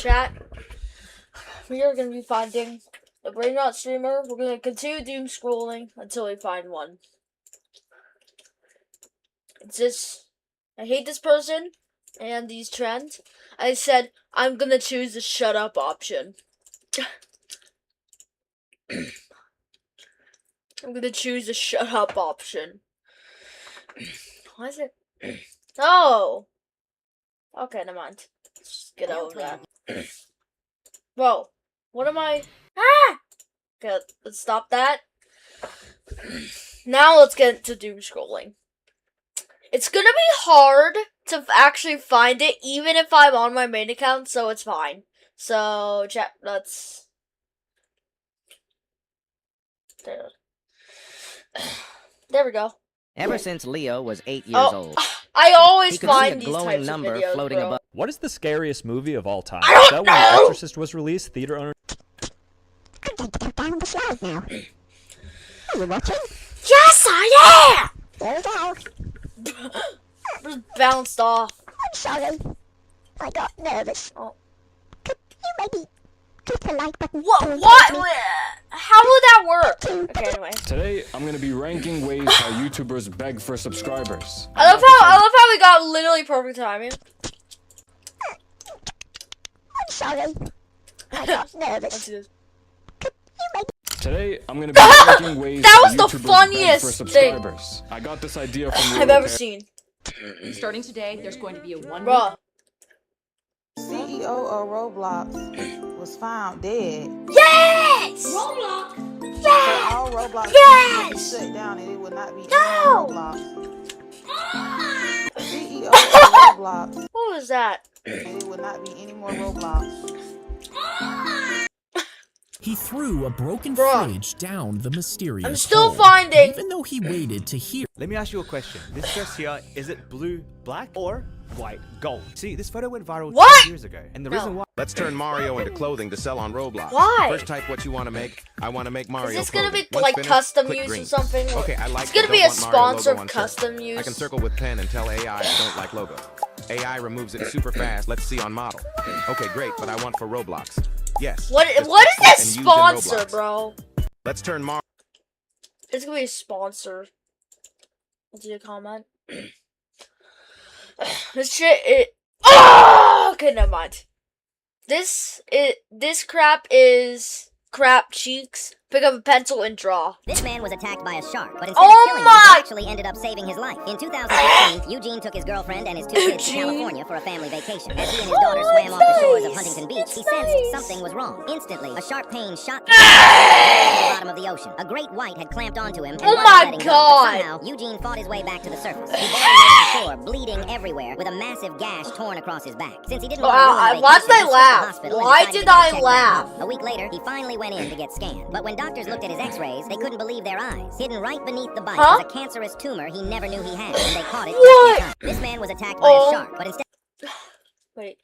chat, we are going to be finding a brain-rot streamer. We're going to continue doom scrolling until we find one. It's just, I hate this person and these trends. I said, I'm going to choose the shut up option. I'm going to choose the shut up option. Why is it? Oh! Okay, never mind. Let's get over that. Whoa. What am I? Ah! Okay, let's stop that. Now let's get into doom scrolling. It's gonna be hard to actually find it, even if I'm on my main account, so it's fine. So, chat, let's... There we go. Ever since Leo was 8 years old, I always he could find see a these glowing types of number videos, floating bro. above. What is the scariest movie of all time? I don't Is that when know! The Exorcist was released? Theater owners. I'm going to go down the slide now. Are you watching? Yes, I There we go. am! Just bounced off. I'm sorry. I got nervous. Oh. Could you maybe click the like button? What? to What? encourage me How would that work? to- Okay, anyway. Today, I'm gonna be ranking ways how YouTubers beg for subscribers. I love how we got literally perfect timing. I'm sorry. I got Let's nervous. do this. Could you maybe... Today, I'm gonna be ranking ways That how was the YouTubers beg funniest for thing subscribers. I got this idea from I've ever seen. Starting today, there's going to be a one-week Bruh. CEO of Roblox was found dead. Yes! So Yes! all Roblox Yes! would be shut down and it would not be No! any Roblox. CEO of Roblox What was that? and it would not be any more Roblox. He threw a broken Bruh. fridge down the mysterious I'm still hole, finding. even though he waited to hear. Let me ask you a question. This dress here, is it blue, black, or white, gold? See, this photo went viral What? 2 years ago. And the No. reason why... Let's turn Mario into clothing to sell on Roblox. Why? First type what you want to make. I want to make Mario Is this gonna be clothing. Once like finished, custom click use green. or something? Okay, I like It's gonna but be don't a want Mario sponsor logo of on shirt. custom I use. can circle with pen and tell AI I don't like logo. AI removes it super fast. Let's see on model. Okay, great, but I want for Roblox. Yes. What just is export this and use in sponsor, Roblox. bro? Let's turn Mario. It's gonna be a sponsor. Let's do a comment. This shit oh! Okay, never mind. This crap is crap cheeks. Pick up a pencil and draw. This man was attacked by a shark, but instead Oh of killing him, my- he actually ended up saving his life. In 2016, Eugene took his girlfriend and his 2 kids to Eugene. California for a family vacation. As he and his daughter swam off the shores of Huntington Beach, he sensed something was wrong. Instantly, a sharp pain shot through the bottom of the ocean. A great white had clamped onto him and Oh wasn't my letting go. God. But somehow, Eugene fought his way back to the surface. He barely made it to shore, bleeding everywhere, with a massive gash torn across his back. Since he didn't want to ruin the Why did vacation, I he skipped the laugh? hospital and Why decided to did get I checked back laugh? home. A week later, he finally went in to get scanned. But when doctors looked at his x-rays, they couldn't believe their eyes. Hidden right beneath the bite Huh? was a cancerous tumor he never knew he had, and they caught it What? just in time. This man was attacked by Oh. a shark, but Wait.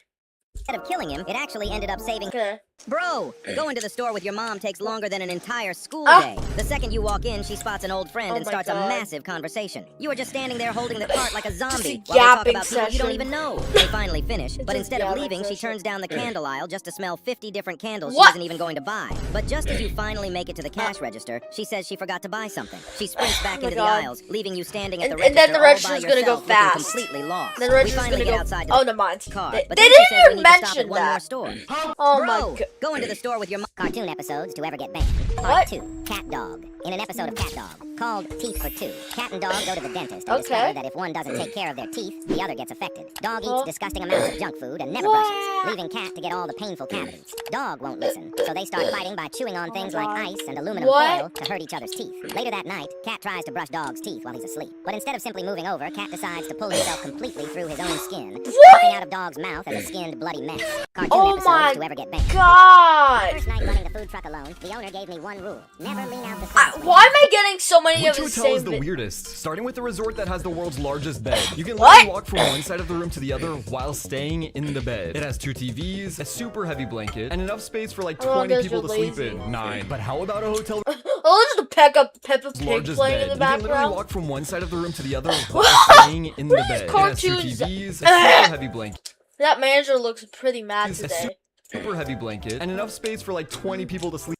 instead of killing him, it actually ended up saving. Okay. Bro, going to the store with your mom takes longer than an entire school Ah. day. The second you walk in, she spots an old friend Oh and my starts a God. massive conversation. You are just standing there holding the cart like a zombie a while they talk yapping about people you don't session. even know. They finally finish, but Just instead of yapping leaving, she session. turns down the candle aisle just to smell 50 different candles What? she isn't even going to buy. But just as you finally make it to the cash register, she says she forgot to buy something. She sprints back Oh my into the God. aisles, leaving you standing at the And register then the all by register's gonna go yourself, looking fast. completely lost. Then the We register's finally gonna get go. outside to Oh, the never mind. car, They but didn't then she says we even need to stop mention at one more that. store. Oh my Bro, God. go into the store with your mom. Cartoon episodes to ever get banned. What? Part 2, Cat Dog. In an episode of Cat Dog, called Teeth for Two, cat and dog go to the dentist and Okay. discover that if one doesn't take care of their teeth, the other gets affected. Dog Huh? eats disgusting amounts of junk food and never What? brushes, leaving cat to get all the painful cavities. Dog won't listen, so they start fighting by chewing on things like God. ice and aluminum What? foil to hurt each other's teeth. Later that night, Cat tries to brush Dog's teeth while he's asleep. But instead of simply moving over, Cat decides to pull himself completely through his own skin, popping out of Dog's mouth as a skinned, bloody mess. Cartoon Oh episodes my to ever get banned. God. First night running the food truck alone, the owner gave me one rule. Never lean out the Why am I getting so many of Which the hotel is same the weirdest? Starting with the resort that has the world's largest bed. You can What? literally walk from one side of the room to the other while staying in the bed. It has 2 TVs, a super heavy blanket, and enough space for like How long 20 is people your to sleep lazy? in. 9. But how about a hotel Oh, there's the Peppa Pig largest playing bed? in the You can literally background. walk from one side of the room to the other while staying in the What are bed. these It has 2 cartoons? TVs, a super heavy blanket. That manager looks pretty mad It's a today. super heavy blanket, and enough space for like 20 people to sleep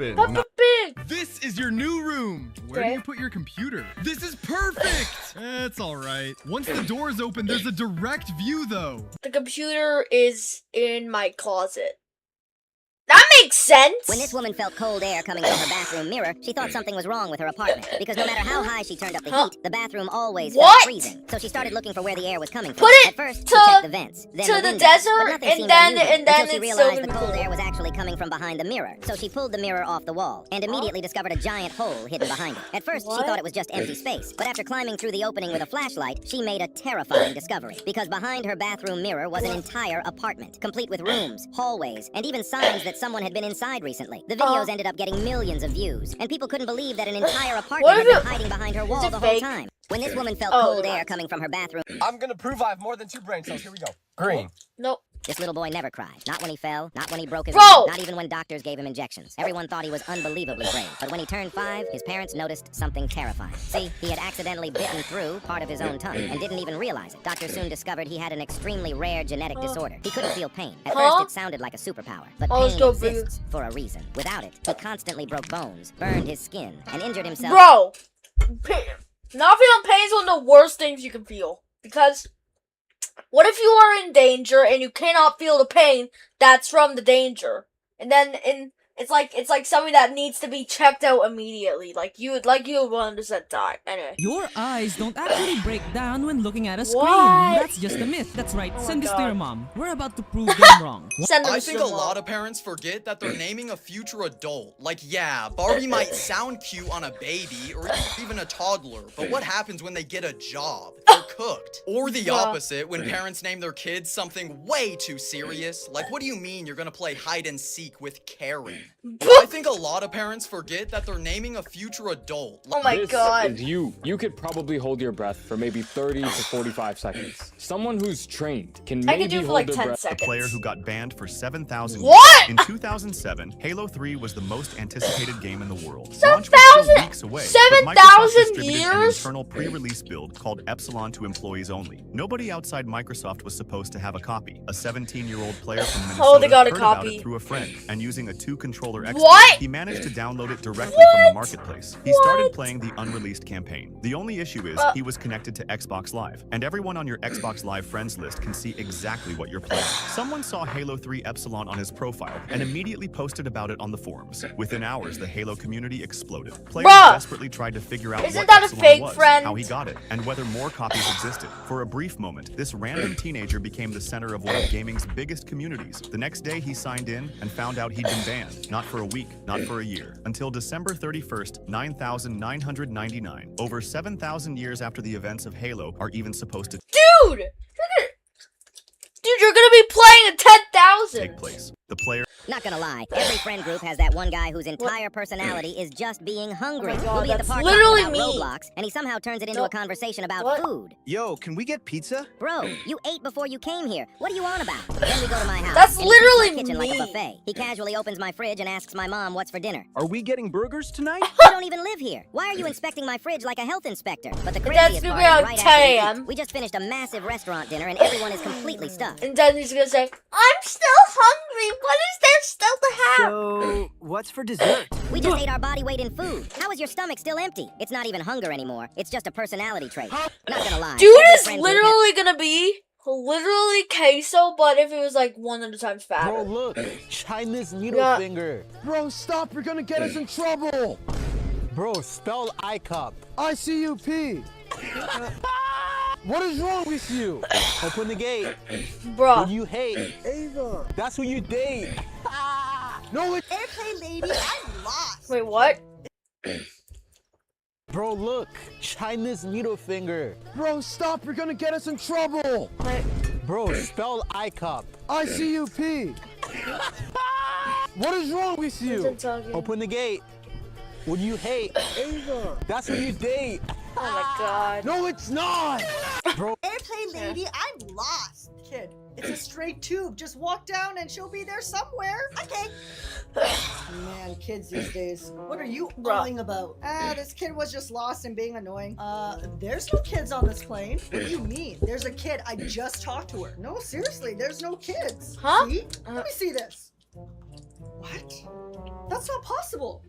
in. Peppa Pig. This is your new room. Where do Okay. you put your computer? This is perfect. It's all right. Once the doors open, there's a direct view, though. The computer is in my closet. That makes sense. When this woman felt cold air coming from her bathroom mirror, she thought something was wrong with her apartment. Because no matter how high she turned up the heat, the bathroom always felt What? freezing. So she started looking for where the air was coming from. Put it At first, to- she checked the vents, then to the windows, desert, but nothing and seemed then- unusual and then until she it's realized still the gonna cold be air was actually coming from behind the mirror. So she pulled the mirror off the wall and immediately discovered a giant hole hidden behind it. At first, she What? thought it was just empty space, but after climbing through the opening with a flashlight, she made a terrifying discovery. Because behind her bathroom mirror was an entire apartment, complete with rooms, hallways, and even signs that someone had been inside recently. The videos ended up getting millions of views, and people couldn't believe that an entire What apartment had if been it- hiding behind her is wall it the whole fake? time. When this woman felt Oh, cold never air mind. coming from her bathroom, I'm gonna prove I have more than 2 brain cells. Here we go. Green. Nope. this little boy never cried. Not when he fell, not when he broke his Bro! arm, not even when doctors gave him injections. Everyone thought he was unbelievably brave. But when he turned 5, his parents noticed something terrifying. See, he had accidentally bitten through part of his own tongue and didn't even realize it. Doctors soon discovered he had an extremely rare genetic disorder. He couldn't feel pain. At first, it sounded like a superpower. But let's pain go, exists for a reason. Without it, he constantly broke bones, burned his skin, and injured himself. Bro, not feeling pain is one of the worst things you can feel. Because what if you are in danger and you cannot feel the pain that's from the danger? And then it's like something that needs to be checked out immediately. Like you would 100% die. Anyway. Your eyes don't actually break down when looking at a screen. What? That's just a myth. That's right. Oh my Send this to God. your mom. We're about to prove them wrong. I think a lot of parents forget that they're naming a future adult. Like, yeah, Barbie might sound cute on a baby or even a toddler, but what happens when they get a job? They're cooked. Or the opposite, when parents name their kids something way too serious. Like, what do you mean you're gonna play hide and seek with Karen? I think a lot of parents forget that they're naming a future adult. Oh my God. Is you could probably hold your breath for maybe 30 to 45 seconds. Someone who's trained can I maybe could do it for hold like their 10 breath. seconds. The player who got banned for 7,000 What? years. In 2007, Halo 3 was the most anticipated game in the world. 7,000 Launch was still weeks away, but Microsoft 7,000 distributed an years? internal pre-release build called Epsilon to employees only. Nobody outside Microsoft was supposed to have a copy. A 17-year-old player from Minnesota they got a heard about copy. it through a friend, and using a 2-controller exploit, What? he managed to download it directly from the marketplace. He started playing the unreleased campaign. The only issue is he was connected to Xbox Live, and everyone on your Xbox Live friends list can see exactly what you're playing. Someone saw Halo 3 Epsilon on his profile and immediately posted about it on the forums. Within hours, the Halo community exploded. Players desperately tried to figure out Isn't what that a Epsilon fake was, friend? how he got it, and whether more copies existed. For a brief moment, this random teenager became the center of one of gaming's biggest communities. The next day, he signed in and found out he'd been banned. Not for a week, not for a year. Until December 31st, 9,999. Over 7,000 years after the events of Halo are even supposed to Dude, you're gonna be playing at 10,000. take place. The player Not gonna lie, every friend group has that one guy whose entire personality is just being hungry. Oh my God, We'll be at the that's park literally talking about me. Roblox, and he somehow turns it into a conversation about food. Yo, can we get pizza? Bro, you ate before you came here. What are you on about? Then we go to my house. That's and he treats literally my kitchen like a me. buffet. He casually opens my fridge and asks my mom what's for dinner. Are we getting burgers tonight? You don't even live here. Why are you inspecting my fridge like a health inspector? But the That's craziest gonna part be is around right 10 after we a.m.. eat, we just finished a massive restaurant dinner and everyone is completely stuffed. And then he's gonna say, I'm still hungry. What is there still to have? So, what's for dessert? We just ate our body weight in food. How is your stomach still empty? It's not even hunger anymore. It's just a personality trait. Not gonna lie. Dude every is friend group literally gonna be literally queso, but if it was like 100 times fatter. Bro, look, China's needle finger. Bro, stop! You're gonna get us in trouble. Bro, spell ICOP. ICUP. What is wrong with you? Open the gate. Bruh. Who you hate? Ava. That's who you date. No, it's Airplane lady, I'm lost. Wait, what? Bro, look, China's needle finger. Bro, stop! You're gonna get us in trouble. Bro, spell ICOP. ICUP. What is wrong with you? Open the gate. Who do you hate? Ava. That's who you date. Oh my God. No, it's not. Bro. Airplane lady, I'm lost. kid. It's a straight tube. Just walk down and she'll be there somewhere. Okay. Man, kids these days. What are you yelling about? This kid was just lost and being annoying. There's no kids on this plane. What do you mean? There's a kid. I just talked to her. No, seriously, there's no kids. Huh? See? Let me see this. What? That's not possible.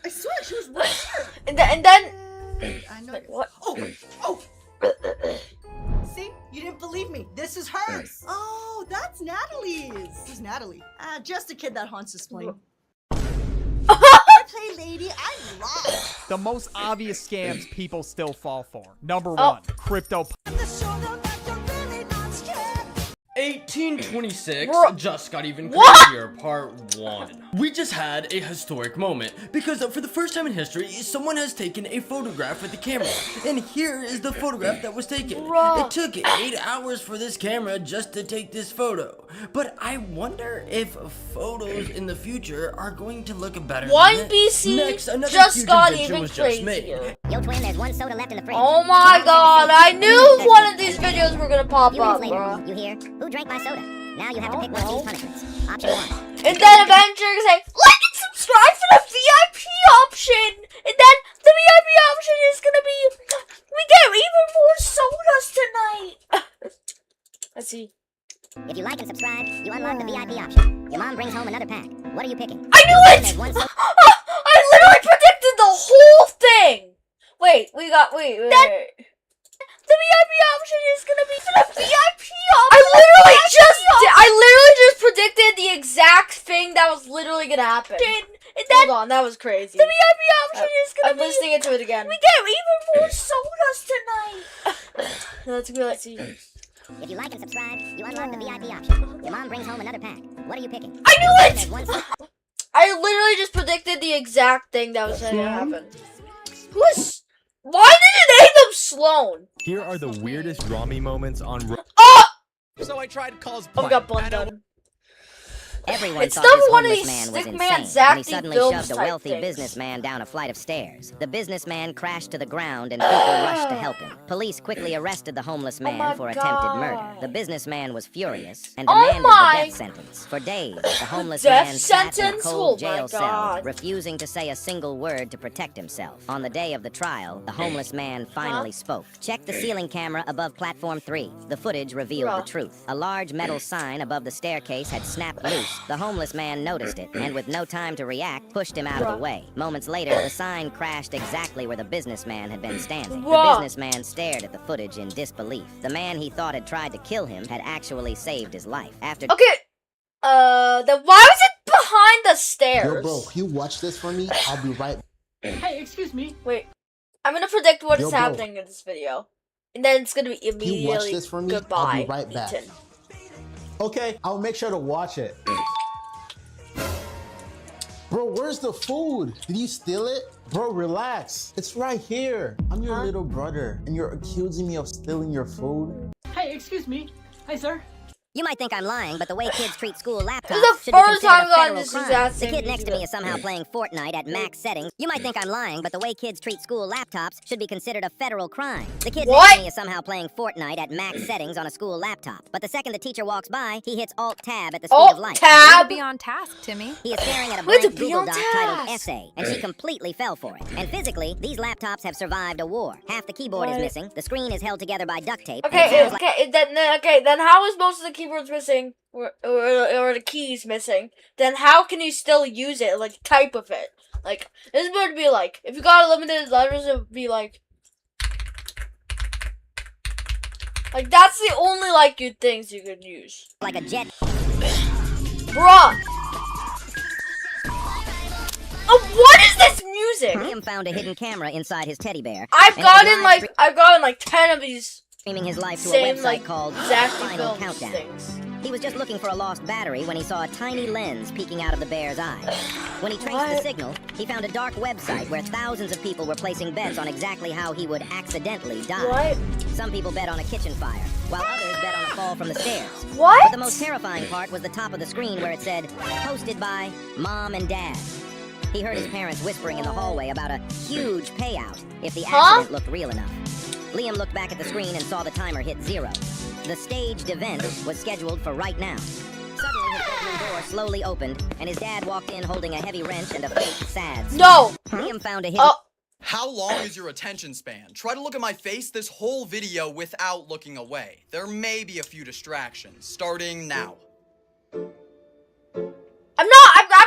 I swear she was right here. And then I know. What? Oh. See? You didn't believe me. This is hers. Oh, that's Natalie's. Who's Natalie? Just a kid that haunts this plane. Hey, lady, I lost. The most obvious scams people still fall for. Number one, crypto. 1826 just got even What? crazier, part 1. We just had a historic moment, because for the first time in history, someone has taken a photograph with the camera. And here is the photograph that was taken. It took 8 hours for this camera just to take this photo. But I wonder if photos in the future are going to look better One than this. BC Next, another just huge got invention even was just made. crazier. Yo, twin, there's one soda left in the fridge. Oh my god, I knew one of these videos were gonna pop up, bro. You hear? Who drank my soda? Now you have to pick one of these punishments. Option 1. And then eventually you're gonna say, like and subscribe for the VIP option! And then the VIP option is gonna be, we get even more sodas tonight! Let's see. If you like and subscribe, you unlock the VIP option. Your mom brings home another pack. What are you picking? I knew it! I literally predicted the whole thing! Wait. The VIP option is gonna be the VIP option. I literally just predicted the exact thing that was literally gonna happen. Hold on, that was crazy. The VIP option is gonna be. I'm listening to it again. We get even more sodas tonight. Let's go. Let's see. If you like and subscribe, you unlock the VIP option. Your mom brings home another pack. What are you picking? I knew it! I literally just predicted the exact thing that was gonna happen. Why did it name them Sloan? Here are the weirdest Rami moments on. So I tried calls. Oh, we got blended. Everyone It's thought never this one of homeless these man was stick man insane when he Zacty suddenly films shoved a type wealthy things. businessman down a flight of stairs. The businessman crashed to the ground and people rushed to help him. Police quickly arrested the homeless man for attempted murder. The businessman was furious and demanded the death sentence. For days, the homeless Death man sat in a sentence? cold Oh my jail cell, God. refusing to say a single word to protect himself. On the day of the trial, the homeless man finally spoke. Check the ceiling camera above platform 3. The footage revealed the truth. A large metal sign above the staircase had snapped loose. The homeless man noticed it, and with no time to react, pushed him out of the way. Moments later, the sign crashed exactly where the businessman had been standing. The businessman stared at the footage in disbelief. The man he thought had tried to kill him had actually saved his life. After then why was it behind the stairs? Yo, bro, can you watch this for me? I'll be right. Hey, excuse me. Wait, I'm gonna predict what is Yo, bro. happening in this video, and then it's gonna be Can you watch immediately this for me? goodbye. I'll be right back. Ethan. Okay, I'll make sure to watch it. Bro, where's the food? Did you steal it? Bro, relax. It's right here. I'm your little brother, and you're accusing me of stealing your food? Hey, excuse me. Hi, sir. You might think I'm lying, but the way kids treat school laptops This is the should be first time considered a I've federal this crime. exact The same kid next to video. me is somehow playing Fortnite at max settings. You might think I'm lying, but the way kids treat school laptops should be considered a federal crime. The kid next to me is somehow playing Fortnite at max settings on a school laptop. But the second the teacher walks by, he hits Alt-Tab at the speed of light. Alt-Tab? Be on task, Timmy. He is staring at a Way to blank be Google on Doc titled task. Essay, and she completely fell for it. And physically, these laptops have survived a war. Half the keyboard is What? missing, the screen is held together by duct tape. and it sounds like- Then how is most of the keyboards missing, or the keys missing? Then how can you still use it, like type of it? Like this would be like if you got limited letters, it would be like that's the only good things you could use. Like a jet. Bruh. What is this music? Liam found a hidden camera inside his teddy bear. I've and gotten he was I've gotten 10 of these. Streaming his life to a Same, website called Zacty Final Films Countdown. things. He was just looking for a lost battery when he saw a tiny lens peeking out of the bear's eye. When he traced the What? signal, he found a dark website where thousands of people were placing bets on exactly how he would accidentally die. What? Some people bet on a kitchen fire, while others bet on a fall from the stairs. What? But the most terrifying part was the top of the screen where it said, "Hosted by Mom and Dad." He heard his parents whispering in the hallway about a huge payout if the accident looked real enough. Liam looked back at the screen and saw the timer hit 0. The staged event was scheduled for right now. Suddenly, his bedroom door slowly opened, and his dad walked in holding a heavy wrench and a fake sad smile. No! Liam found a hidden... How long is your attention span? Try to look at my face this whole video without looking away. There may be a few distractions, starting now. I'm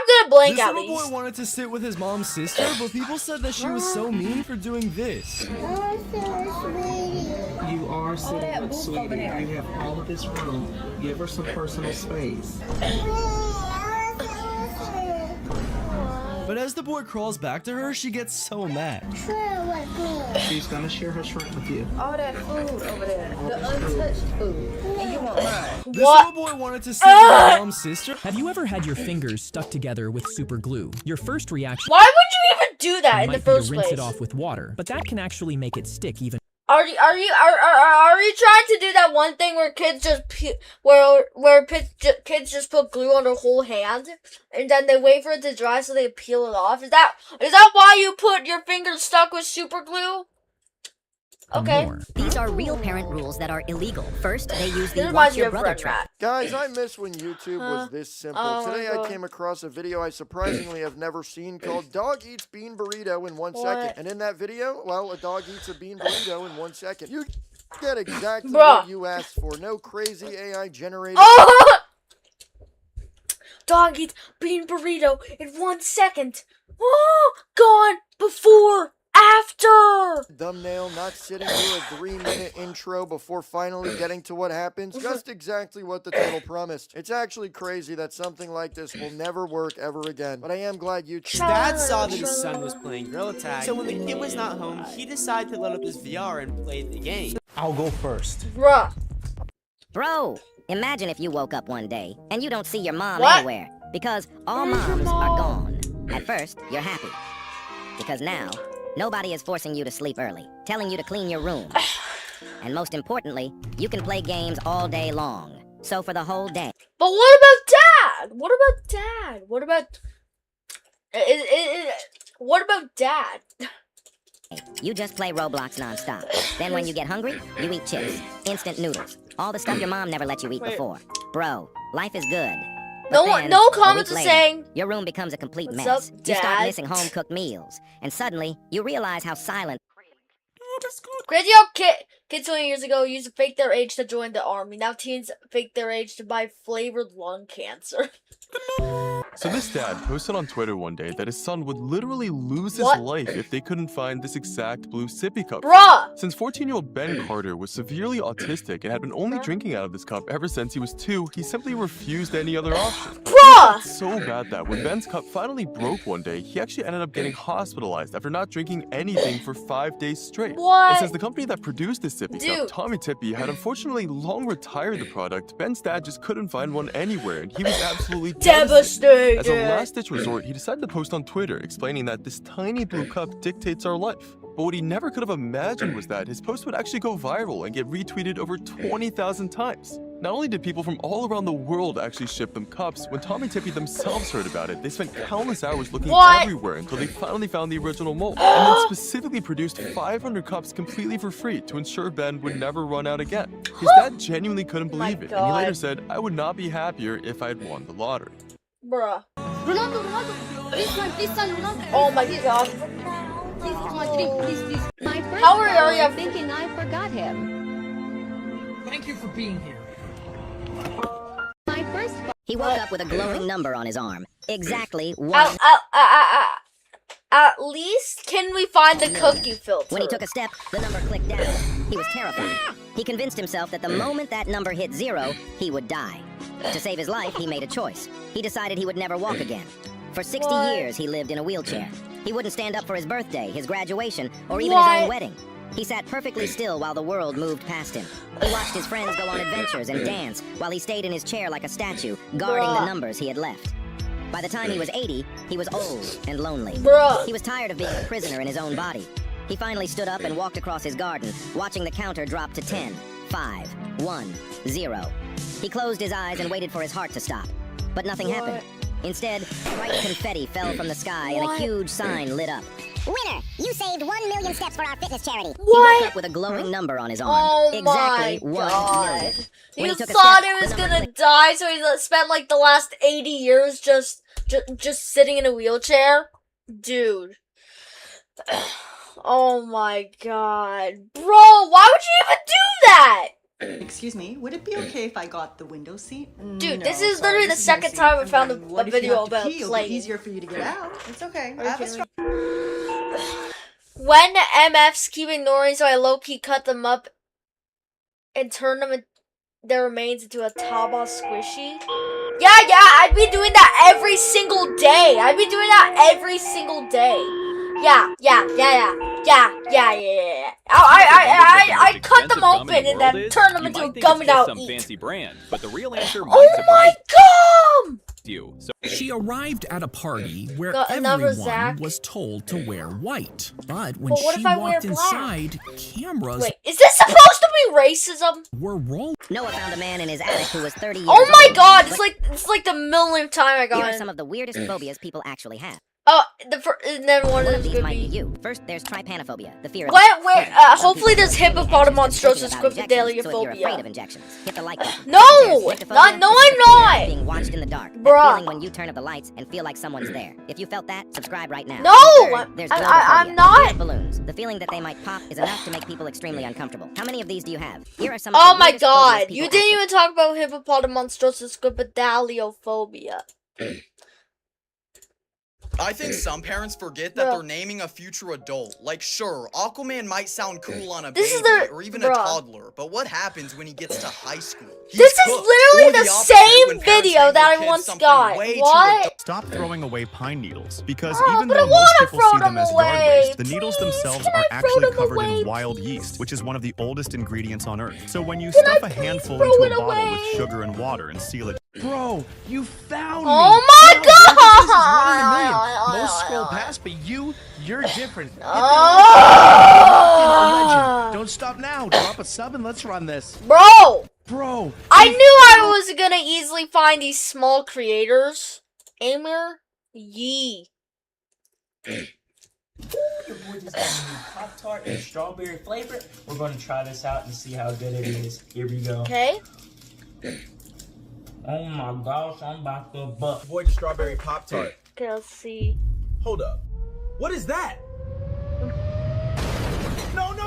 gonna blank at least. This little boy wanted to sit with his mom's sister, but people said that she was so mean for doing this. You are sitting with Sweetie. You have all of this room. Give her some personal space. But as the boy crawls back to her, she gets so mad. She's gonna share her shrimp with you. All that food over there, the untouched food, and you want mine. This little boy wanted to sit with his mom's sister. Have you ever had your fingers stuck together with super glue? Your first reaction... Why would you even do that in the first rinse place? it off with water, but that can actually make it stick even... Are you trying to do that one thing where kids just kids just put glue on their whole hand and then they wait for it to dry so they peel it off? Is that why you put your fingers stuck with super glue? Okay. These are real parent rules that are illegal. First, they use the This watch reminds me your of brother Red trick. Rat. Guys, I miss when YouTube was this simple. oh my Today I God. came across a video I surprisingly have never seen called Dog Eats Bean Burrito in 1 What? second. And in that video, well, a dog eats a bean burrito in 1 second. You get exactly Bruh. what you asked for. No crazy AI generated. Oh! Dog eats bean burrito in 1 second. Oh, gone before. After! Thumbnail, not sitting through a 3-minute intro before finally getting to what happens. Just exactly what the title promised. It's actually crazy that something like this will never work ever again. But I am glad you... Dad saw that his son was playing Gorilla Tag, so when the kid was not home, he decided to load up his VR and play the game. I'll go first. Bruh. Bro, imagine if you woke up one day and you don't see your mom What? anywhere. Because all moms are gone. At first, you're happy. Because now... nobody is forcing you to sleep early, telling you to clean your room. And most importantly, you can play games all day long. So for the whole day. But what about Dad? What about Dad? What about... what about Dad? You just play Roblox nonstop. Then when you get hungry, you eat chips, instant noodles, all the stuff your mom never let you eat before. Bro, life is good. But then, No a comments week are later, saying... your room becomes a complete What's mess. up, You start Dad? missing home-cooked meals. And suddenly, you realize how silent... Crazy how kids 20 years ago used to fake their age to join the army. Now teens fake their age to buy flavored lung cancer. So this dad posted on Twitter one day that his son would literally lose his What? life if they couldn't find this exact blue sippy cup. Bruh! Since 14-year-old Ben Carter was severely autistic and had been only drinking out of this cup ever since he was 2, he simply refused any other option. Bruh! It's so bad that when Ben's cup finally broke one day, he actually ended up getting hospitalized after not drinking anything for 5 days straight. What? And since the company that produced this sippy Dude. cup, Tommy Tippy, had unfortunately long retired the product, Ben's dad just couldn't find one anywhere, and he was absolutely Devastated. As a last-ditch resort, he decided to post on Twitter explaining that this tiny blue cup dictates our life. But what he never could have imagined was that his post would actually go viral and get retweeted over 20,000 times. Not only did people from all around the world actually ship them cups, when Tommy Tippy themselves heard about it, they spent countless hours looking everywhere until they finally found the original mold, and then specifically produced 500 cups completely for free to ensure Ben would never run out again. His dad genuinely couldn't believe it, and he later said, "I would not be happier if I had won the lottery." Bruh. Ronaldo, please, son, Ronaldo. Oh my God. Please, come on, please. My first How are you thinking I forgot him. Thank you for being here. My first. He woke up with a glowing number on his arm. Exactly one. At least can we find the cookie filter? When he took a step, the number clicked down. He was terrified. He convinced himself that the moment that number hit 0, he would die. To save his life, he made a choice. He decided he would never walk again. For 60 years, he lived in a wheelchair. He wouldn't stand up for his birthday, his graduation, or even his own wedding. He sat perfectly still while the world moved past him. He watched his friends go on adventures and dance, while he stayed in his chair like a statue, guarding the numbers he had left. By the time he was 80, he was old and lonely. He was tired of being a prisoner in his own body. He finally stood up and walked across his garden, watching the counter drop to 10, 5, 1, 0. He closed his eyes and waited for his heart to stop. But nothing happened. Instead, bright confetti fell from the sky and a huge sign lit up. Winner, you saved 1 million steps for our fitness charity. What? He woke up with a glowing number on his arm. Oh exactly my 1 God. million. When You took a thought step, he was the number gonna clicked. die, so he spent like the last 80 years just sitting in a wheelchair? Dude. Oh my God. Bro, why would you even do that? Excuse me, would it be okay if I got the window seat? Dude, No, this is sorry, literally the this is my second seat. time I And found then a what if you video have to about pee? It'll be playing. easier for you to get out. It's okay. I Are have you a straw. When MFs keep ignoring, so I low-key cut them up and turn them their remains into a Taba squishy. Yeah, I'd be doing that every single day. I'd be doing that every single day. Yeah. I cut them open and then turn them into a gummy to eat. fancy brand, but the real answer might Oh my God! you. So She arrived at a party where Got another everyone Zach. was told to wear white. But when But what she if I wear walked black? inside, cameras Wait, is this supposed to be racism? were rolling. Noah found a man in his attic who was 30 years Oh my old. God! But It's like the millionth time I here got are it. some of the weirdest phobias people actually have. Oh, and then one of One them of these could might be be. you. First, there's trypanophobia, the fear of What? Where? Some Hopefully people there's feel extremely anxious just hippopotamonstros thinking about injections, so if you're afraid of squipedaliophobia. injections, hit the like button. No! There's nyctophobia, No, which is the I'm fear of not! being watched in the dark. That Bruh. feeling when you turn up the lights and feel like someone's there. If you felt that, subscribe right now. No! Third, there's I'm globophobia, not. the fear of balloons. The feeling that they might pop is enough to make people extremely uncomfortable. How many of these do you have? Here are some of Oh the my weirdest phobias God! people You didn't actually even talk about hippopotamonstros squipedaliophobia. I think some parents forget that Bruh. they're naming a future adult. Like, sure, Aquaman might sound cool on a This is baby the- or even a bruh. toddler, but what happens when he gets to high school? He's This is cooked. literally Or the opposite, same when parents video name that their I kids once something got. way too What? Stop throwing away pine needles, because Oh, even but though I most wanna people throw see them them as away. yard waste, the needles Please, themselves can are I throw actually them covered away, in wild please? yeast, which is one of the oldest ingredients on Earth. So when you Can I stuff a please handful throw into it a bottle away? with sugar and water and seal it, Bro, you found me. Oh my Wow, this is 1 in a million. God! Most scroll past, but you're different. Hit the Oh! legend. Don't stop now. Drop a sub and let's run this. Bro! Bro, I knew I was gonna easily find these small creators. Amir Yee. Your boy just got a new Pop-Tart and strawberry flavor. We're going to try this out and see how good it is. Here we go. Okay. Oh my gosh, I'm about to butt. Avoid the strawberry Pop-Tart. Okay, let's see. Hold up. What is that?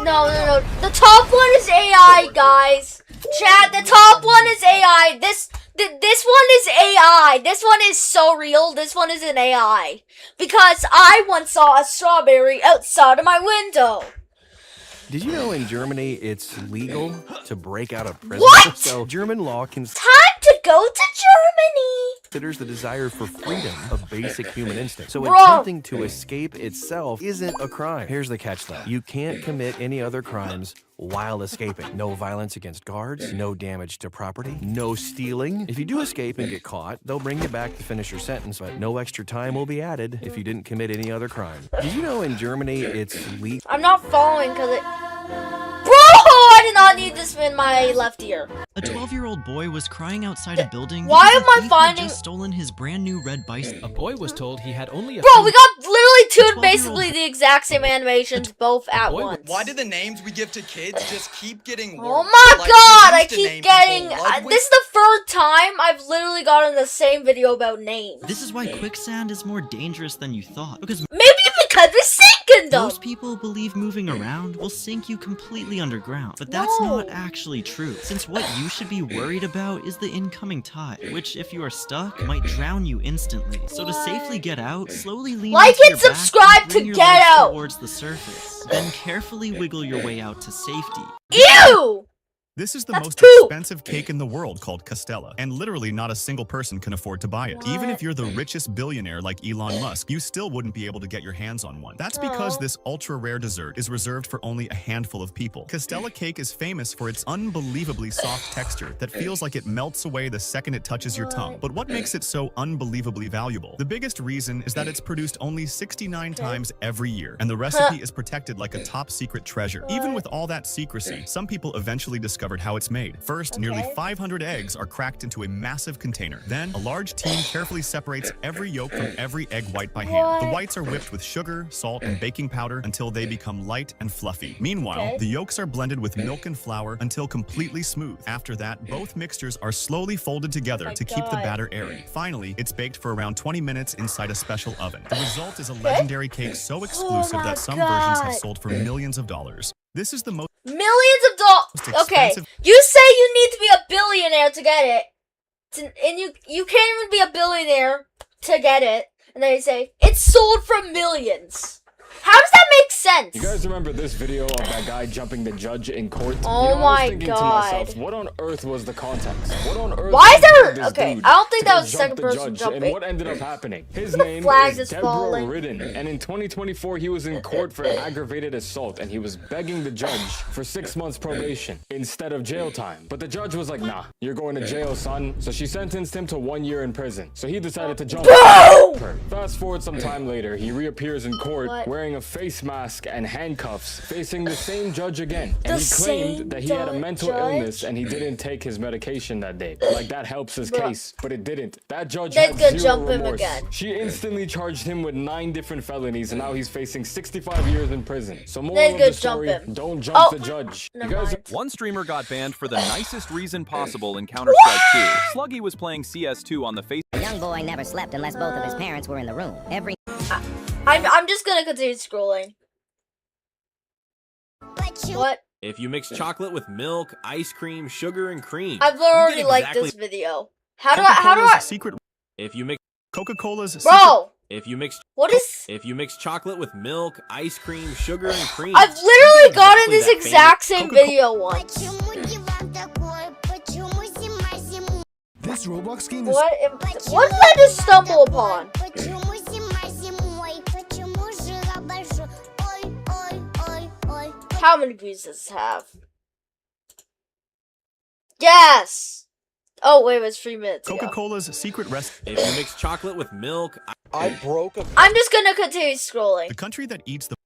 No. The top one is AI, guys. Chat, the top one is AI. This one is AI. This one is so real. This one is an AI. Because I once saw a strawberry outside of my window. Did you know in Germany it's legal to break out of prison? What? So German law Time to go to Germany. considers the desire for freedom a basic human instinct. So Bro. attempting to escape itself isn't a crime. Here's the catch though. You can't commit any other crimes while escaping. No violence against guards, no damage to property, no stealing. If you do escape and get caught, they'll bring you back to finish your sentence, but no extra time will be added if you didn't commit any other crime. Did you know in Germany it's legal? I'm not following because it... Bro, I did not need this in my left ear. A 12-year-old boy was crying outside a building Why because am a I thief had finding- just stolen his brand new red bicycle. A boy was told he had only a Bro, few- we got literally two basically the exact same animations both at once. Why do the names we give to kids just keep getting worse? Oh my Like, God, we I used to keep name getting... people Ludwig. this is the third time I've literally gotten the same video about names. This is why quicksand is more dangerous than you thought, because Maybe because we sink in them. most people believe moving around will sink you completely underground, but that's not actually true, since what you should be worried about is the incoming tide, which, if you are stuck, might drown you instantly. So to safely get out, slowly lean Like onto and your back subscribe and to bring your get legs out. towards the surface. Then carefully wiggle your way out to safety. Ew! This is the That's most poop. expensive cake in the world called Castella, and literally not a single person can afford to buy it. Even if you're the richest billionaire like Elon Musk, you still wouldn't be able to get your hands on one. That's because this ultra-rare dessert is reserved for only a handful of people. Castella cake is famous for its unbelievably soft texture that feels like it melts away the second it touches your tongue. But what makes it so unbelievably valuable? The biggest reason is that it's produced only 69 times every year, and the recipe is protected like a top-secret treasure. Even with all that secrecy, some people eventually discover discovered how it's made. First, nearly 500 eggs are cracked into a massive container. Then, a large team carefully separates every yolk from every egg white by hand. The whites are whipped with sugar, salt, and baking powder until they become light and fluffy. Meanwhile, the yolks are blended with milk and flour until completely smooth. After that, both mixtures are slowly folded together to keep the batter airy. Finally, it's baked for around 20 minutes inside a special oven. The result is a legendary cake so exclusive that some versions have sold for millions of dollars. This is the most millions of dollars. Okay, you say you need to be a billionaire to get it, and you can't even be a billionaire to get it, and then you say it's sold for millions. How does that make sense? You guys remember this video of that guy jumping the judge in court? Oh my I was thinking God. to myself, what on earth was the context? What on earth? Why is there? this Okay, dude I don't think to that was the jump second the person judge? jumping. And what ended up happening? His The name flags is is falling. Deborah Ridden, and in 2024 he was in court for aggravated assault, and he was begging the judge for 6 months probation instead of jail time. But the judge was like, nah, you're going to jail, son. So she sentenced him to 1 year in prison. So he decided to jump. Fast forward some time later, he reappears in court wearing a face mask and handcuffs, facing the same judge again. And he claimed that he had a mental illness and he didn't take his medication that day. Like that helps his case, but it didn't. That judge had zero remorse. She instantly charged him with 9 different felonies, and now he's facing 65 years in prison. So moral of the story, don't jump the judge. You guys One streamer got banned for the nicest reason possible in Counter-Strike 2. Sluggy was playing CS2 on the face. A young boy never slept unless both of his parents were in the room. I'm just gonna continue scrolling. What? If you mix chocolate with milk, ice cream, sugar, and cream, I've already liked this video. How do I? Secret. If you mix Coca-Cola's Bro! If you mix What is? If you mix chocolate with milk, ice cream, sugar, and cream, I've literally gotten this exact same video once. This Roblox game is. What did I just stumble upon? How many views does this have? Yes! Oh, wait, it was 3 minutes ago. Coca-Cola's secret recipe. If you mix chocolate with milk, I'm just gonna continue scrolling. The country that eats the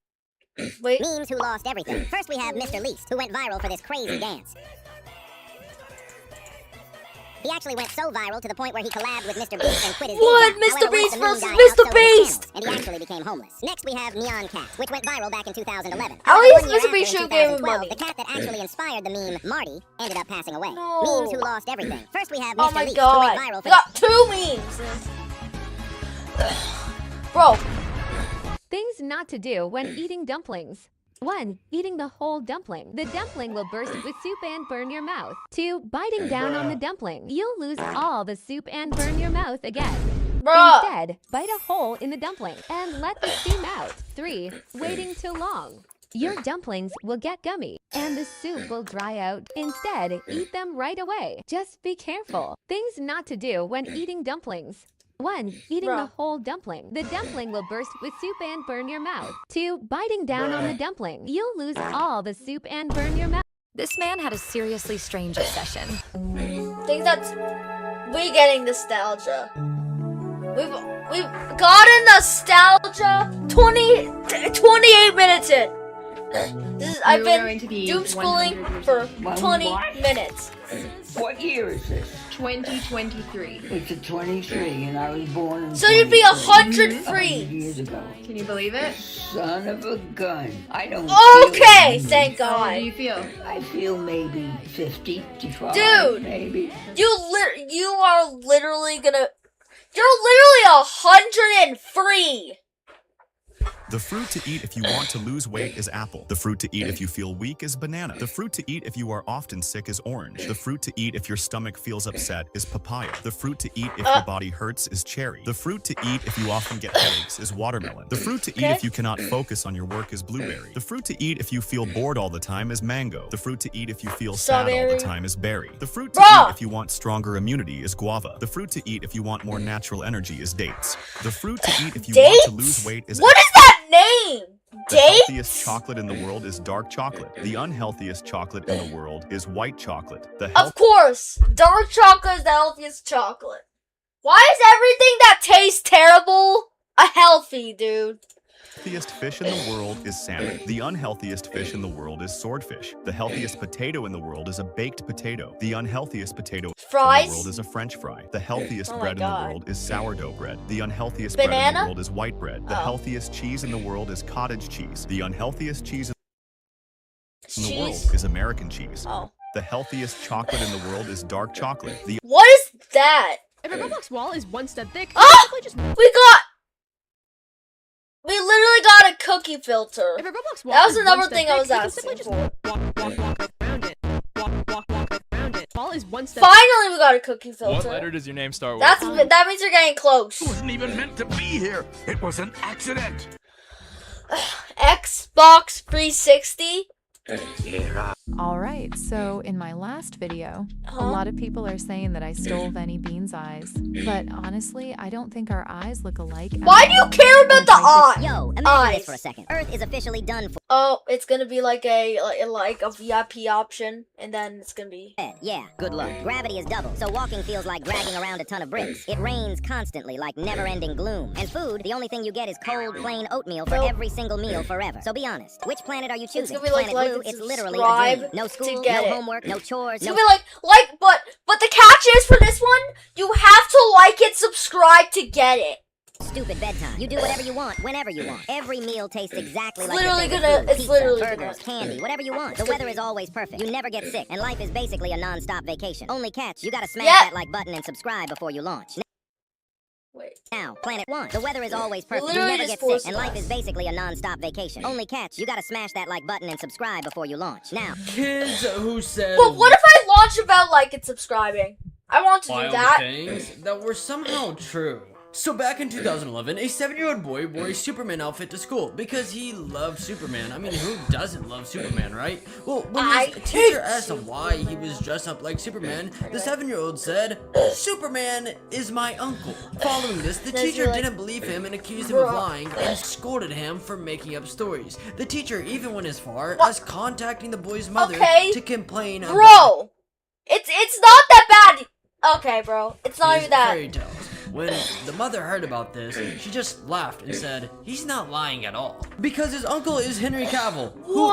Wait. Memes who lost everything. First we have Mr. Least, who went viral for this crazy dance. He actually went so viral to the point where he collabed with Mr. Beast and quit his What? day job. Mr. However, Beast once the versus meme died out, Mr. so did his Beast! channel, and he actually became homeless. Next we have Neon Cat, which went viral back in 2011. At However, least 1 year Mr. Beast after, in should give him 2012, money. the cat that actually inspired the meme, Marty, ended up passing away. No. Memes who lost everything. First we have Oh Mr. my Least, who went God. viral for We got 2 memes. Bro. Things not to do when eating dumplings. 1. Eating the whole dumpling. The dumpling will burst with soup and burn your mouth. 2. Biting down on the dumpling. You'll lose all the soup and burn your mouth again. Bruh. Instead, bite a hole in the dumpling and let the steam out. 3. Waiting too long. Your dumplings will get gummy and the soup will dry out. Instead, eat them right away. Just be careful. Things not to do when eating dumplings. 1. Eating the whole dumpling. The dumpling will burst with soup and burn your mouth. 2. Biting down on the dumpling. You'll lose all the soup and burn your mouth. This man had a seriously strange obsession. I think that's... we getting nostalgia. We've gotten nostalgia 28 minutes in. This is, I've been doom scrolling for 20 minutes. What year is this? 2023. It's a 23, and I was born in. So you'd be 100 100 free. years ago. Can you believe it? Son of a gun. I don't. Okay, feel thank How God. do you feel? I feel maybe 50 to 5. Dude, maybe. you are literally gonna. You're literally 103. The fruit to eat if you want to lose weight is apple. The fruit to eat if you feel weak is banana. The fruit to eat if you are often sick is orange. The fruit to eat if your stomach feels upset is papaya. The fruit to eat if your body hurts is cherry. The fruit to eat if you often get headaches is watermelon. The fruit to eat if you cannot focus on your work is blueberry. The fruit to eat if you feel bored all the time is mango. The fruit to eat if you feel sad all the time is berry. The fruit to eat if you want stronger immunity is guava. The fruit to eat if you want more natural energy is dates. The fruit to eat if you want to lose weight is What is that name? The healthiest chocolate in the world is dark chocolate. The unhealthiest chocolate in the world is white chocolate. Of course, dark chocolate is the healthiest chocolate. Why is everything that tastes terrible a healthy, dude? The healthiest fish in the world is salmon. The unhealthiest fish in the world is swordfish. The healthiest potato in the world is a baked potato. The unhealthiest potato in the world is a French fry. The healthiest bread in the world is sourdough bread. The unhealthiest bread in the world is white bread. The healthiest cheese in the world is cottage cheese. The unhealthiest cheese in the world is American cheese. The healthiest chocolate in the world is dark chocolate. What is that? If a Roblox wall is 1 step thick, We literally got a cookie filter. If a Roblox wall That was is another 1 step thing I thick, was you can asking simply just for. walk around it. Walk around it. Wall is 1 step. Finally, we got a cookie filter. What letter does your name start with? That means you're getting close. Wasn't even meant to be here. It was an accident. Xbox 360. Alright, so in my last video, a lot of people are saying that I stole Venny Bean's eyes. But honestly, I don't think our eyes look alike. Why do you care about the eye? Yo, imagine this for a second. Earth is officially done for. Oh, it's gonna be like a VIP option, and then it's gonna be. Yeah, good luck. Gravity is double, so walking feels like dragging around a ton of bricks. It rains constantly, like never-ending gloom. And food, the only thing you get is cold, plain oatmeal for every single meal forever. So be honest, which planet are you choosing? It's gonna be like Planet Blue, and it's literally a subscribe dream. No school, to get no it. homework, no chores. It's gonna be but the catch is for this one, you have to like and subscribe to get it. Stupid bedtime. You do whatever you want, whenever you want. Every meal tastes exactly like literally your favorite gonna- food. it's Pizza, literally burgers, gonna- candy, whatever you want. The weather is always perfect. You never get sick, and life is basically a non-stop vacation. Only catch, you gotta smash that like button and subscribe before you launch. Wait. Now, Planet 1. The weather is always perfect. You Literally never just get sick, forced and life us. is basically a non-stop vacation. Only catch, you gotta smash that like button and subscribe before you launch. Now. Kids who said But what if I launch about like and subscribing? I want to do wild that. things that were somehow true. So back in 2011, a 7-year-old boy wore a Superman outfit to school because he loved Superman. I mean, who doesn't love Superman, right? Well, when his teacher asked him why he was dressed up like Superman, the 7-year-old said, "Superman is my uncle." Following this, the teacher didn't believe him and accused him of lying and scolded him for making up stories. The teacher even went as far as contacting the boy's mother to complain about Bro, it's not that bad. Okay, bro, it's not his even that. fairy tales. When the mother heard about this, she just laughed and said, "He's not lying at all." Because his uncle is Henry Cavill, who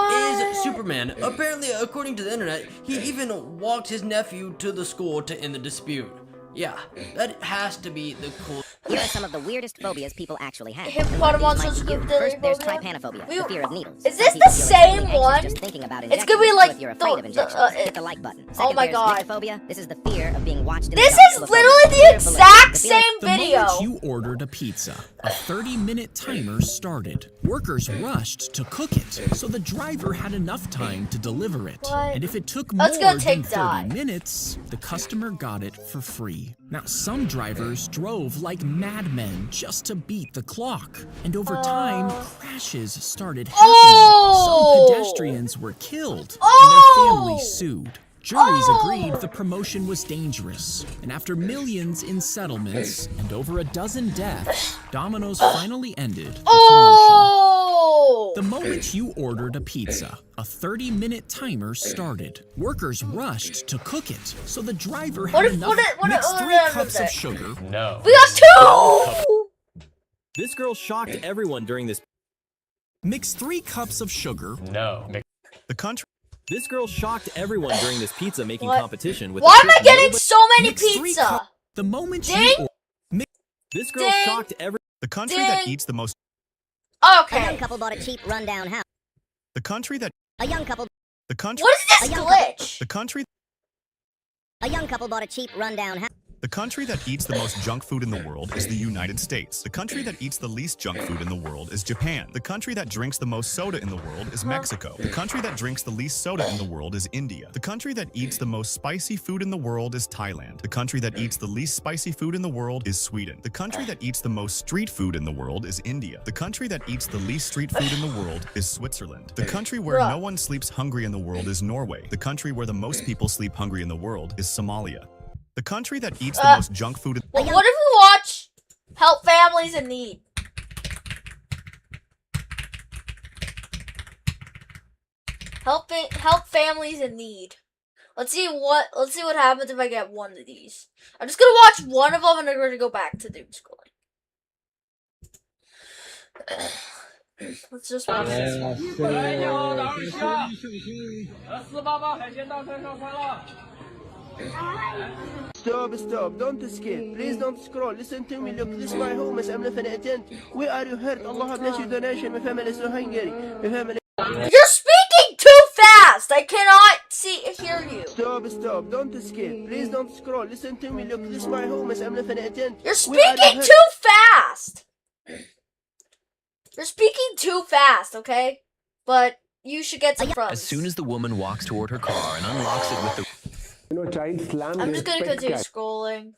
is Superman. Apparently, according to the internet, he even walked his nephew to the school to end the dispute. Yeah, that has to be the cool. Here are some of the weirdest phobias people actually have. Hippopotamonstros First, there's trypanophobia, the fear of needles. Is this Some the people feel same extremely anxious one? just thinking about It's gonna be injections, like so if you're afraid of injections, hit the like button. oh Second, my there's God. nyctophobia. This is the fear of being watched in This the dark. is literally the exact same The video. moment you ordered a pizza, a 30-minute timer started. Workers rushed to cook it, so the driver had enough time to deliver it. What? And if it took That's more gonna than take 30 time. minutes, the customer got it for free. Now, some drivers drove like madmen just to beat the clock. And over time, crashes started happening. Some pedestrians were killed, and their families sued. Juries agreed the promotion was dangerous, and after millions in settlements and over a dozen deaths, Domino's finally ended the promotion. The moment you ordered a pizza, a 30-minute timer started. Workers rushed to cook it, so the driver had enough. Mix 3 cups of sugar. No. We got 2! This girl shocked everyone during this. Mix 3 cups of sugar. No. The country. This girl shocked everyone during this pizza making What? competition with. Why am I getting so many Mix 3 pizza? cup- The moment Ding! This girl Ding! shocked every. The country Ding! that eats the most. A Okay. young couple bought a cheap rundown house. The country that. A young couple. The country. What is this A young glitch? The country. A young couple bought a cheap rundown house. The country that eats the most junk food in the world is the United States. The country that eats the least junk food in the world is Japan. The country that drinks the most soda in the world is Mexico. The country that drinks the least soda in the world is India. The country that eats the most spicy food in the world is Thailand. The country that eats the least spicy food in the world is Sweden. The country that eats the most street food in the world is India. The country that eats the least street food in the world is Switzerland. The country where no one sleeps hungry in the world is Norway. The country where the most people sleep hungry in the world is Somalia. The country that eats the most junk food in Well, what if we watch Help Families in Need? Help Families in Need. Let's see what happens if I get one of these. I'm just gonna watch one of them and I'm gonna go back to doom schooling. Let's just watch this. Stop, don't escape. Please don't scroll. Listen to me. Look, this is my home. I'm living a tent. Where are you hurt? Allah bless you donation. My family is so hungry. My family. You're speaking too fast! I cannot hear you. Stop, don't escape. Please don't scroll. Listen to me. Look, this is my home. I'm living a tent. You're speaking too fast! You're speaking too fast, okay? But you should get some fronts. As soon as the woman walks toward her car and unlocks it with the... I'm just gonna continue scrolling.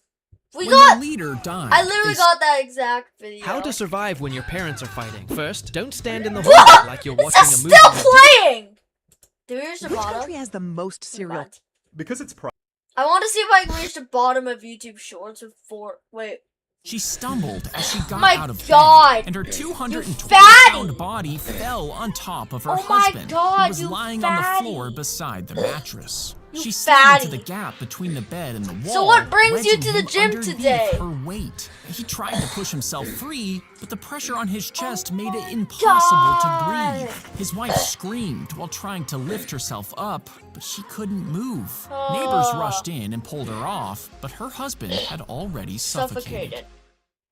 When the leader died, I literally got that exact video. How to survive when your parents are fighting. First, don't stand in the hallway like you're watching a movie. Still playing! Do we reach the bottom? Which country has the most cereal? Because it's I want to see if I can reach the bottom of YouTube Shorts with 4. Wait. She stumbled as she got My out of God, bed, and her you 220-pound body fell on top of her Oh my husband, God, who was you lying on the fatty. floor beside the mattress. You She slid into fatty. the gap between the bed and the wall. So what brings you wedging to the him gym underneath today? Her weight. He tried to push himself free, but the pressure on his chest made it impossible to breathe. His wife screamed while trying to lift herself up, but she couldn't move. Neighbors rushed in and pulled her off, but her husband had already suffocated.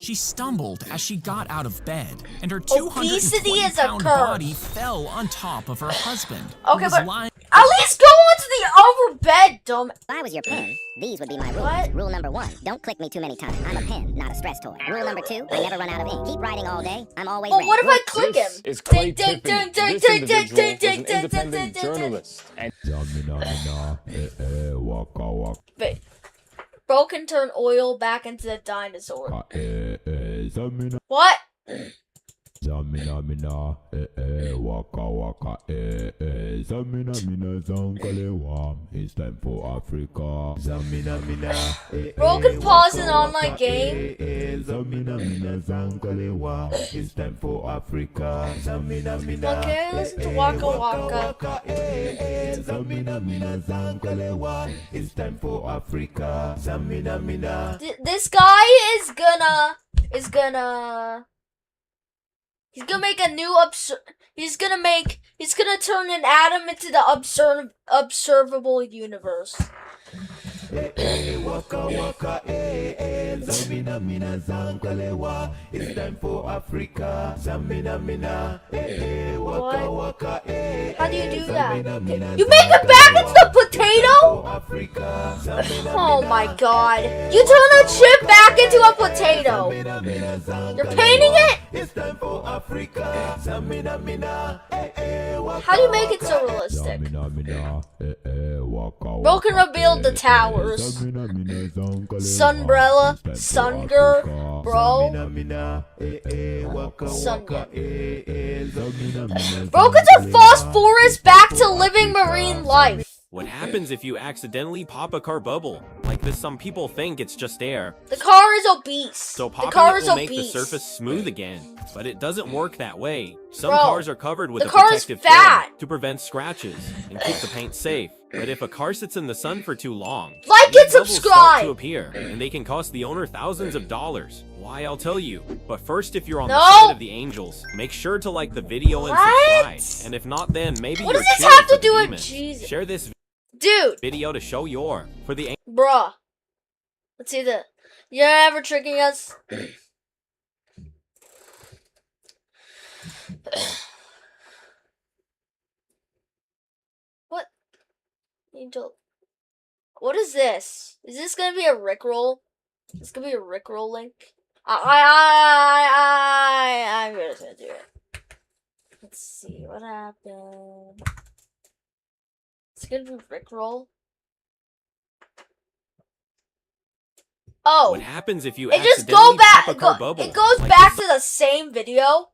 She stumbled as she got out of bed, and her Obesity is a 220-pound curse. body fell on top of her husband. Okay, who was but lying at least go onto the other bed, dumb. If I was your pin, these would be my rules. What? Rule number 1, don't click me too many times. I'm a pin, not a stress toy. Rule number 2, I never run out of ink. Keep writing all day. I'm always Well, ready. what if I click him? This is Clay Tiffany. This individual was an independent journalist. And Wait. Bro can turn oil back into the dinosaur. What? It's time for Africa. Bro can pause an online game. It's time for Africa. Okay, listen to Waka Waka. It's time for Africa. This guy is gonna make a new he's gonna turn an atom into the observable universe. It's time for Africa. What? How do you do that? You make it back into the potato? Oh my God. You turn a chip back into a potato. You're painting it? How do you make it so realistic? Bro can rebuild the towers. Sunbrella, Sunger, bro. Sungun. Bro can turn phosphorus back to living marine life. What happens if you accidentally pop a car bubble? Like this, some people think it's just air. The car is obese. So The popping car it is will make the obese. surface smooth again. But it doesn't work that way. Some Bro, cars are covered with the a car is protective fat. film to prevent scratches and keep the paint safe. But if a car sits in the sun for too long, Like these and bubbles start subscribe. to appear, and they can cost the owner thousands of dollars. Why, I'll tell you. But first, if you're on the No. side of the angels, make sure to like the video and What? subscribe. And if not, then maybe What you're does this cheering have to for the do with demons. Jesus? Share this Dude, video to show your for the bruh. Let's see the. You're ever tricking us? What? Angel. What is this? Is this gonna be a Rickroll? Is this gonna be a Rickroll link? I'm just gonna do it. Let's see what happened. It's gonna be Rickroll. Oh, What happens if you it just accidentally go back. pop a car bubble? It goes Like back this- to the same video.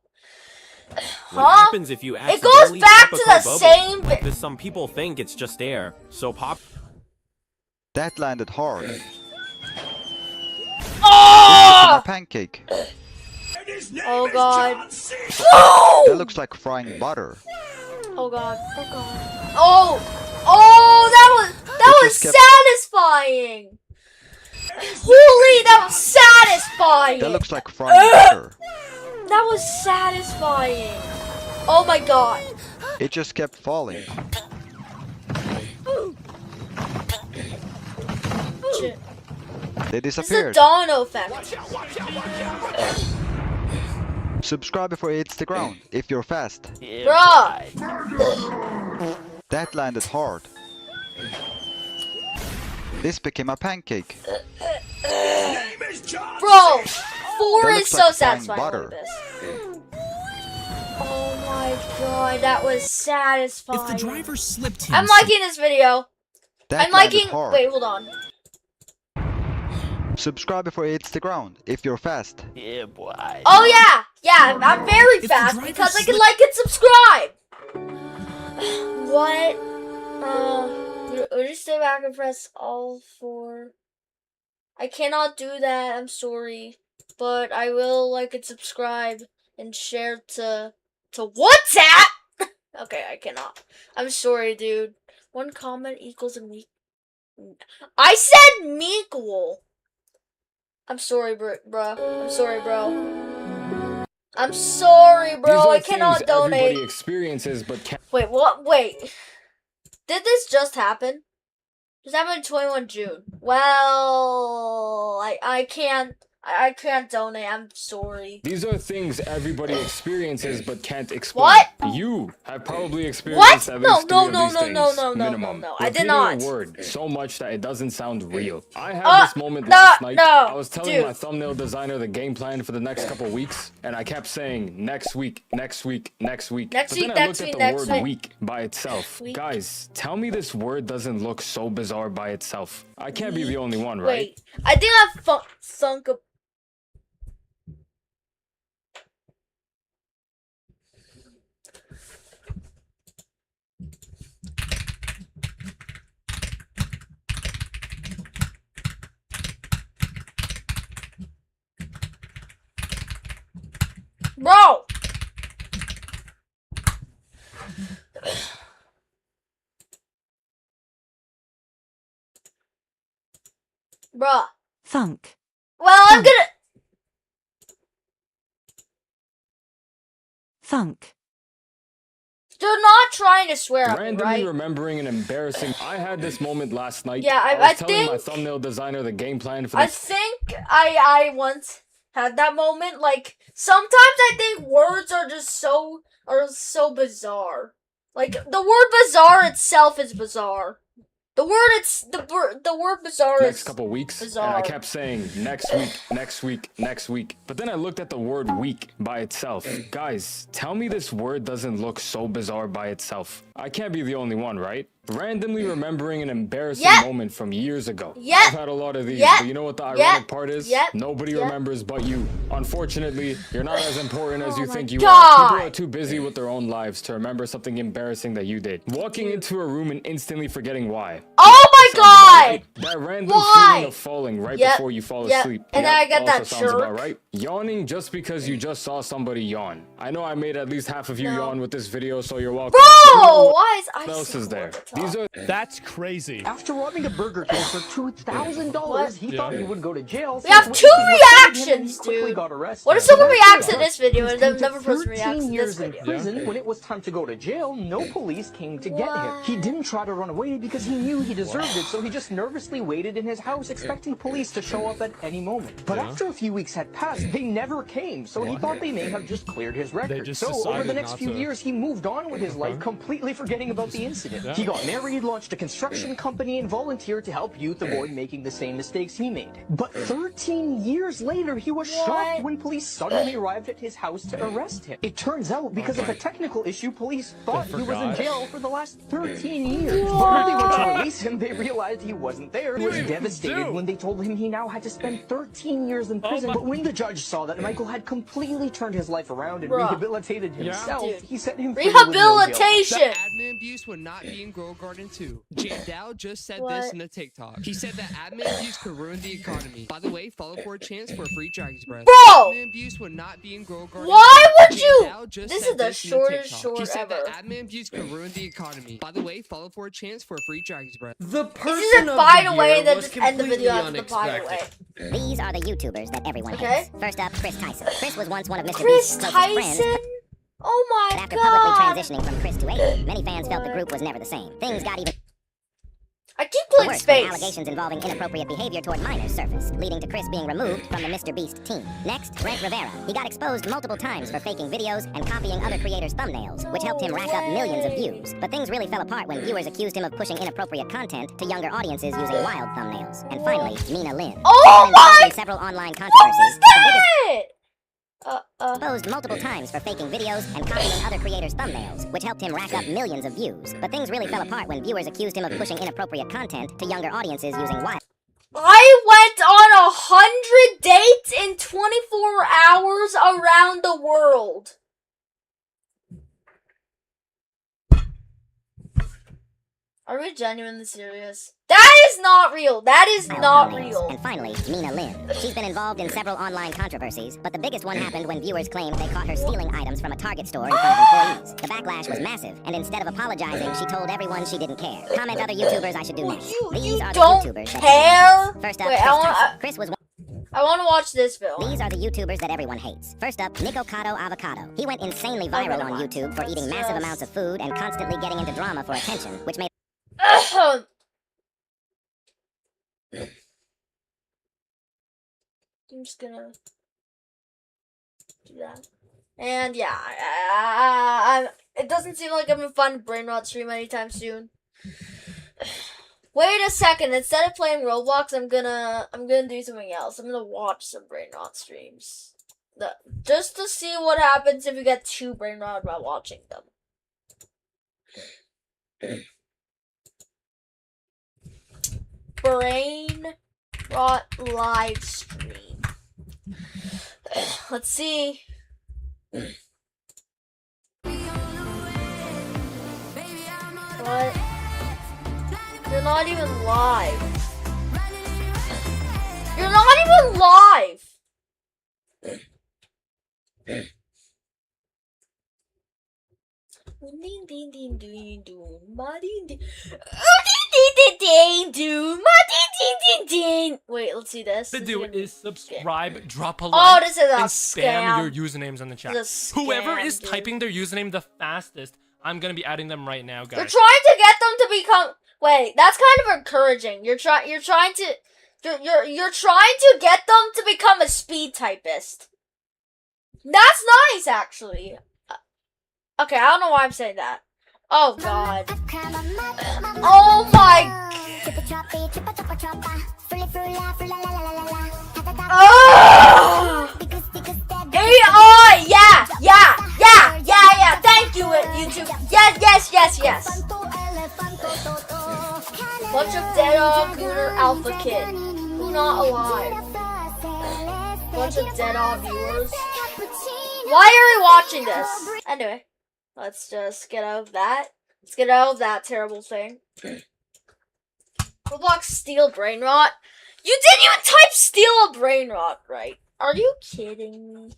What Huh? happens if you It goes accidentally back pop a to car the bubble? same Like this, some people think it's just air. So pop. That landed hard. Oh! A pancake. Oh God! That looks like frying butter. Oh God! Oh God! Oh! Oh! That was just kept- satisfying. Holy! That was satisfying. That looks like frying butter. That was satisfying. Oh my god. It just kept falling. Shit. They This is a disappeared. domino effect. Subscribe before it hits the ground, if you're fast. Bruh. That landed hard. This became a pancake. Bro, 4 That is looks so like frying satisfying. butter. Look at this. Oh my god, that was satisfying. If the driver slipped him I'm liking this video. That I'm landed liking. hard. Wait, hold on. Subscribe before it hits the ground, if you're fast. Oh yeah, yeah. I'm very fast because I can like and subscribe. What? Would you stay back and press all 4? I cannot do that. I'm sorry, but I will like and subscribe and share to WhatsApp. Okay, I cannot. I'm sorry, dude. 1 comment equals a meek. I said meekwool. I'm sorry, bro. I'm sorry, bro. I'm sorry, bro. These are I cannot things donate. Everybody experiences, but can't. Wait, what? Wait. Did this just happen? This happened in 21 June. Well, I can't donate. I'm sorry. These are things everybody experiences, but can't explain. What? You have probably experienced at least 3 of these things, minimum. No. I did Repeating not. a word so much that it doesn't sound real. I had this moment no, last night. no, I was telling dude. my thumbnail designer the game plan for the next couple weeks, and I kept saying next week, next week, next week. Next but week, then I next looked week, at the next word week. week by itself. Guys, tell me this word doesn't look so bizarre by itself. I can't be the only one, right? Wait, I think I've sunk a. Bro! Bruh. Thunk. Well, I'm gonna. Thunk. They're not trying to swear at me, Randomly right? remembering an embarrassing. I had this moment last night. Yeah, I was telling my think- thumbnail designer the game plan for I this. think I once had that moment. Like, sometimes I think words are just so bizarre. Like, the word bizarre itself is bizarre. The word bizarre Next is couple weeks, bizarre. and I kept saying next week, next week, next week. But then I looked at the word week by itself. Guys, tell me this word doesn't look so bizarre by itself. I can't be the only one, right? Randomly remembering an embarrassing moment from years ago. I've had a lot of these, but you know what the ironic part is? Nobody remembers but you. Unfortunately, you're not as important as you think you are. People are too busy with their own lives to remember something embarrassing that you did. Walking into a room and instantly forgetting why. Oh my god! That random feeling of falling right before you fall asleep. And then I got also that sounds about jerk. right. Yawning just because you just saw somebody yawn. I know I made at least half of you yawn with this video, so you're welcome. Bro, why is What else is there? These are. That's crazy. After robbing a Burger King for $2,000, he thought he would go to jail. We have 2 reactions, dude. What if someone reacts to this video and then another person reacts to this video? Prison. When it was time to go to jail, no police came to get him. He didn't try to run away because he knew he deserved it, so he just nervously waited in his house expecting police to show up at any moment. But after a few weeks had passed, they never came, so he thought they may have just cleared his record. just So over the decided next not few to- years, he moved on with his life, completely forgetting about the incident. He got married, launched a construction company, and volunteered to help youth avoid making the same mistakes he made. But 13 years later, he was shocked when police suddenly arrived at his house to arrest him. It turns out, because of a technical issue, police thought he was in forgot. jail for the last 13 years. But when they went to release him, they realized he wasn't there. He was devastated when they told him he now had to spend 13 years in prison. But when the judge saw that Michael had completely turned his life around and rehabilitated himself, Dude. he set him free with no jail. Rehabilitation! Admin abuse would not be in Girl Garden 2. Jay Dow just said What? this in a TikTok. He said that admin abuse could ruin the economy. By the way, follow for a chance for a free Dragon's Breath. Bro! Admin abuse would not be in Girl Garden Why 2. would Jay you? Dow just This said is the this in a shortest TikTok. short He said ever. that admin abuse could ruin the economy. By the way, follow for a chance for a free Dragon's Breath. The This person is a of by the the way, year then was just end the completely video after the by the way. unexpected. These are the YouTubers that everyone Okay. hates. First up, Chris Tyson. Chris was once one of Mr. Chris Beast's closest friends. Tyson? Oh my But after god! publicly transitioning from Chris to Aiden, many fans felt the group was never the same. Things got even I keep clicking worse when space. allegations involving inappropriate behavior toward minors surfaced, leading to Chris being removed from the Mr. Beast team. Next, Brent Rivera. He got exposed multiple times for faking videos and copying other creators' thumbnails, which helped him rack up millions of views. But things really fell apart when viewers accused him of pushing inappropriate content to younger audiences using wild thumbnails. And finally, Mina Lin. Oh my! In several online controversies. Exposed multiple times for faking videos and copying other creators' thumbnails, which helped him rack up millions of views. But things really fell apart when viewers accused him of pushing inappropriate content to younger audiences using wild. I went on 100 dates in 24 hours around the world. Are we genuinely serious? That is not real. That is not real. And finally, Mina Lin. She's been involved in several online controversies, but the biggest one happened when viewers claimed they caught her stealing items from a Target store in front of employees. The backlash was massive, and instead of apologizing, she told everyone she didn't care. Comment other YouTubers I should do next. These are the YouTubers that care? First up, Wait, Chris was one. I want to watch this film. These are the YouTubers that everyone hates. First up, Nicocado Avocado. He went insanely viral on YouTube for eating massive amounts of food and constantly getting into drama for attention, which made I'm just gonna do that. And yeah, it doesn't seem like I'm gonna find a brain rot stream anytime soon. Wait a second, instead of playing Roblox, I'm gonna do something else. I'm gonna watch some brain rot streams. Just to see what happens if you get too brain rot while watching them. Brain rot live stream. Let's see. What? You're not even live. You're not even live. Ding ding ding ding ding, ma ding ding. Wait, let's see this. To do is subscribe, drop a Oh, like, this is a and scam. spam your usernames on the chat. This is a Whoever scam, is dude. typing their username the fastest, I'm gonna be adding them right now, guys. You're trying to get them to become. Wait, that's kind of encouraging. You're trying to get them to become a speed typist. That's nice, actually. Okay, I don't know why I'm saying that. Oh god. Oh my. Oh! AI! Yeah! Thank you, YouTube. Yes. Bunch of dead dog Gooner Alpha Kid. Who not alive? Bunch of dead dog viewers. Why are we watching this? Anyway, let's just get out of that. Let's get out of that terrible thing. Roblox steal brain rot? You didn't even type steal a brain rot, right? Are you kidding me?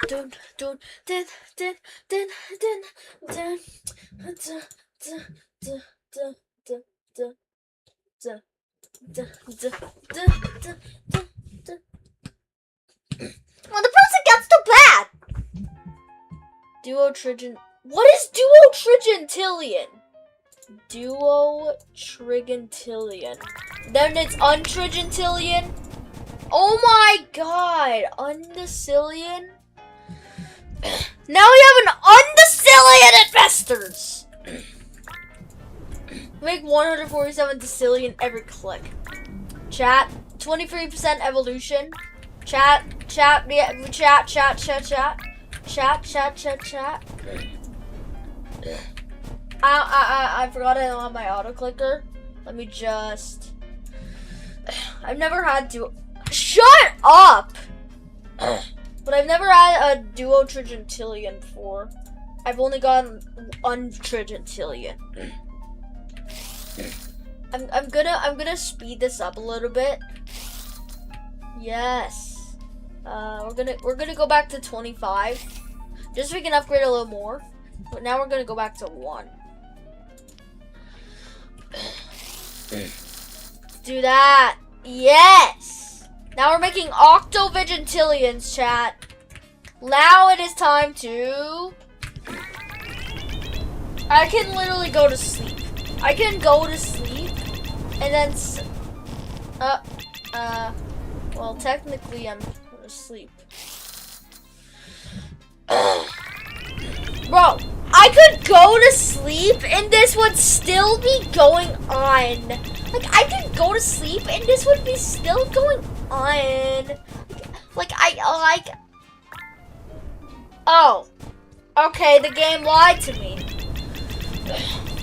Dun dun dun dun dun dun dun dun dun dun dun dun dun dun dun dun dun. Well, the person gets too bad. Duotrigon. What is duotrigontillion? Duotrigontillion. Then it's untrigontillion. Oh my god, undecillion. Now we have an undecillion investors. Make 147 decillion every click. Chat, 23% evolution. Chat. I forgot I don't have my auto clicker. Let me just. I've never had to. Shut up! But I've never had a duotrigontillion before. I've only gotten untrigontillion. I'm gonna speed this up a little bit. Yes. We're gonna go back to 25. Just so we can upgrade a little more. But now we're gonna go back to 1. Do that. Yes! Now we're making octo-vigintillions, chat. Now it is time to... I can literally go to sleep. I can go to sleep and then... well, technically I'm asleep. Bro, I could go to sleep and this would still be going on. Like, I could go to sleep and this would be still going on. Like, oh. Okay, the game lied to me.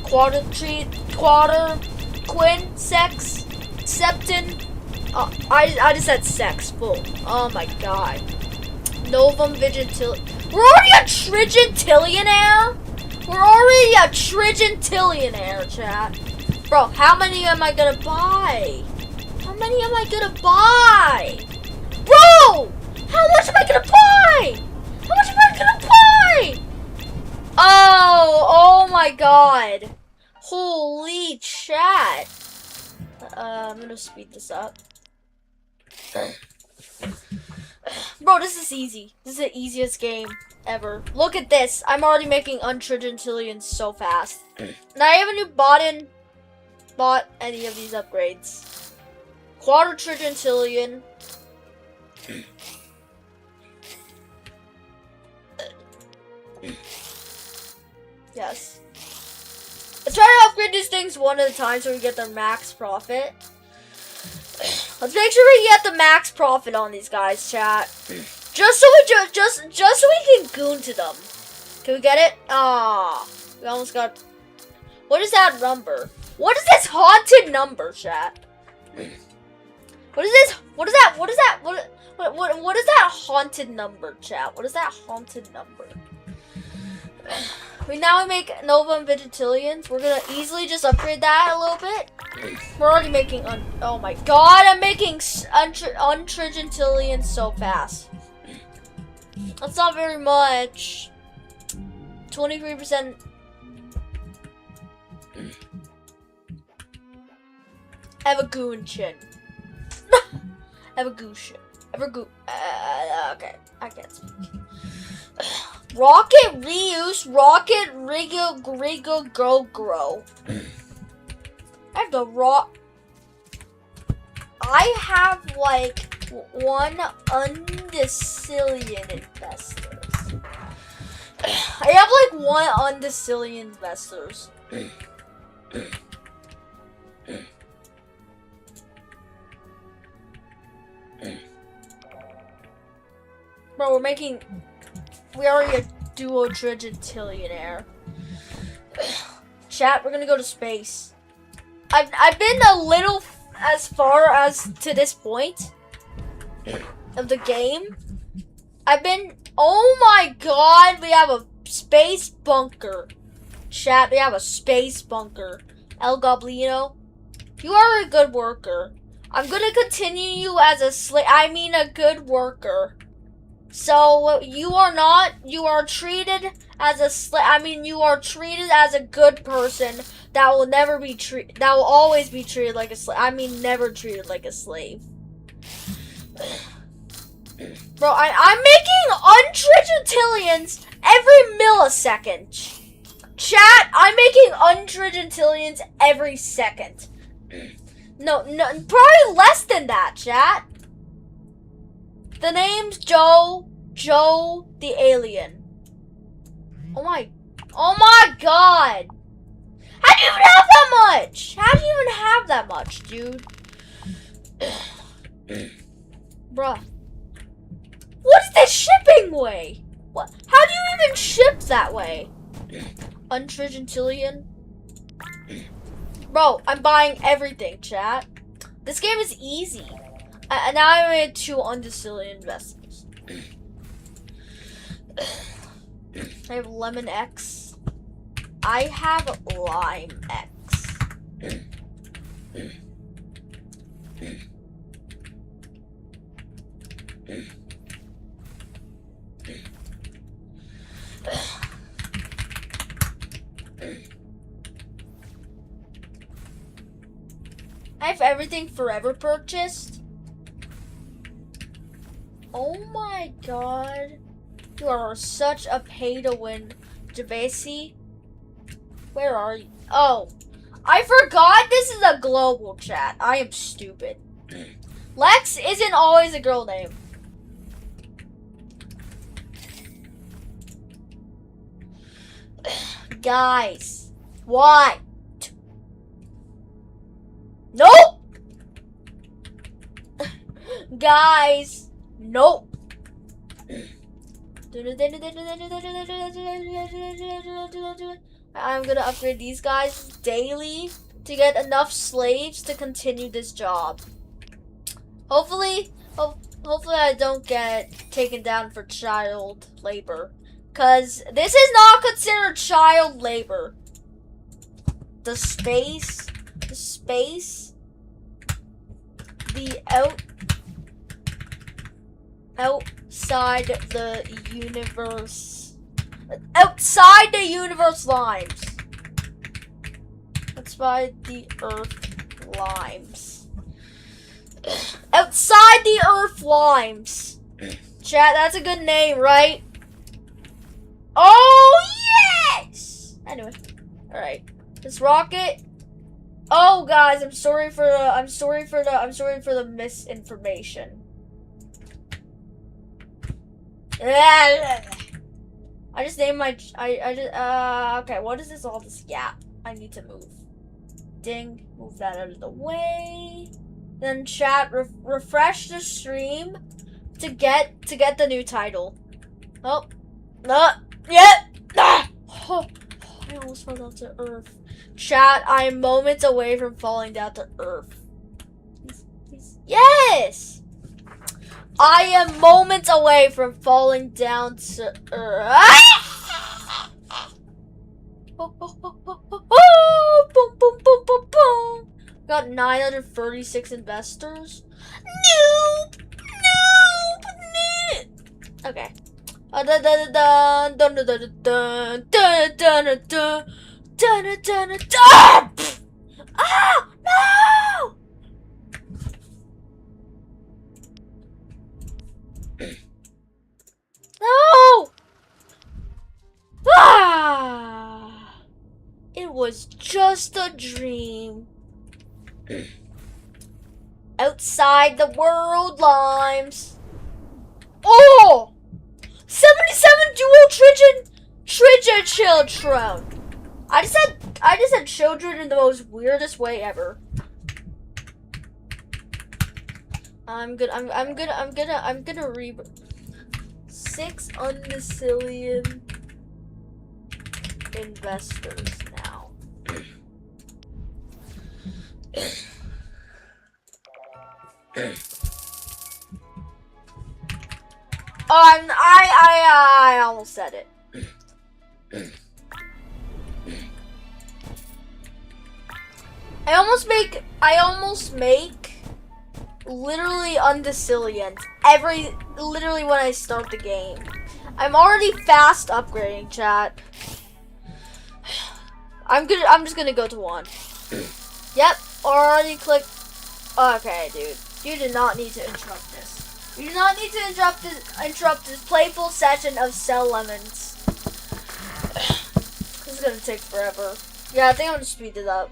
Quarter, quin, sex, septin. I just said sex, full. Oh my god. Novum vigintillion. We're already a trigentillionaire? We're already a trigentillionaire, chat. Bro, how many am I gonna buy? How many am I gonna buy? Bro! How much am I gonna buy? How much am I gonna buy? Oh my god. Holy chat. I'm gonna speed this up. Bro, this is easy. This is the easiest game ever. Look at this. I'm already making untrigentillions so fast. And I haven't even bought any of these upgrades. Quadrigentillion. Yes. Let's try to upgrade these things one at a time so we get the max profit. Let's make sure we get the max profit on these guys, chat. Just so we can goon to them. Can we get it? Ah, we almost got. What is that number? What is this haunted number, chat? What is this? What is that? What is that? What is that haunted number, chat? What is that haunted number? Now we make Nova and Vigitillions. We're gonna easily just upgrade that a little bit. We're already making oh my god, I'm making untrigentillions so fast. That's not very much. 23%. I have a goon chin. I have a goo chin. I have a goo. Okay, I can't speak. Rocket reuse, rocket Rigo grow. I have the I have like 1 undecillion investors. I have like 1 undecillion investors. Bro, we already a duo trigentillionaire. Chat, we're gonna go to space. I've been a little as far as to this point of the game. Oh my god, we have a space bunker. Chat, we have a space bunker. El Goblino, you are a good worker. I'm gonna continue you as a good worker. So you are not. You are treated as you are treated as a good person that will never be treated. That will always be treated like a slave. Never treated like a slave. Bro, I'm making untrigentillions every millisecond. Chat, I'm making untrigentillions every second. No, probably less than that, chat. The name's Joe the alien. Oh my god. How do you even have that much? How do you even have that much, dude? Bruh. What is this shipping way? What? How do you even ship that way? Untrigentillion? Bro, I'm buying everything, chat. This game is easy. And now I made 2 undecillion investments. I have Lemon X. I have Lime X. I have everything forever purchased. Oh my god. You are such a pay-to-win, Jabesi. Where are you? Oh. I forgot this is a global chat. I am stupid. Lex isn't always a girl name. Guys. What? Nope! Guys. Nope. I'm gonna upgrade these guys daily to get enough slaves to continue this job. Hopefully I don't get taken down for child labor. Cause this is not considered child labor. The space, the outside the universe limes. Outside the earth limes. Outside the earth limes. Chat, that's a good name, right? Oh yes! Anyway, alright. This rocket. Oh guys, I'm sorry for the misinformation. I just named my okay, what is this all this gap? I need to move. Ding, move that out of the way. Then chat refresh the stream to get the new title. Oh. Oh, I almost fell down to earth. Chat, I am moments away from falling down to earth. Please. Yes! I am moments away from falling down to earth. Boom, boom, boom, boom, boom. Got 936 investors. Nope. Okay. Ah! No! No! Ah! It was just a dream. Outside the world limes. Oh! 77 dual children. I just said children in the most weirdest way ever. I'm gonna read 6 undecillion investors now. I almost said it. I almost make literally undecillion literally when I start the game. I'm already fast upgrading, chat. I'm just gonna go to 1. Yep, already clicked. Okay, dude. You do not need to interrupt this. You do not need to interrupt this playful session of Cell Lemons. This is gonna take forever. Yeah, I think I'm gonna speed it up.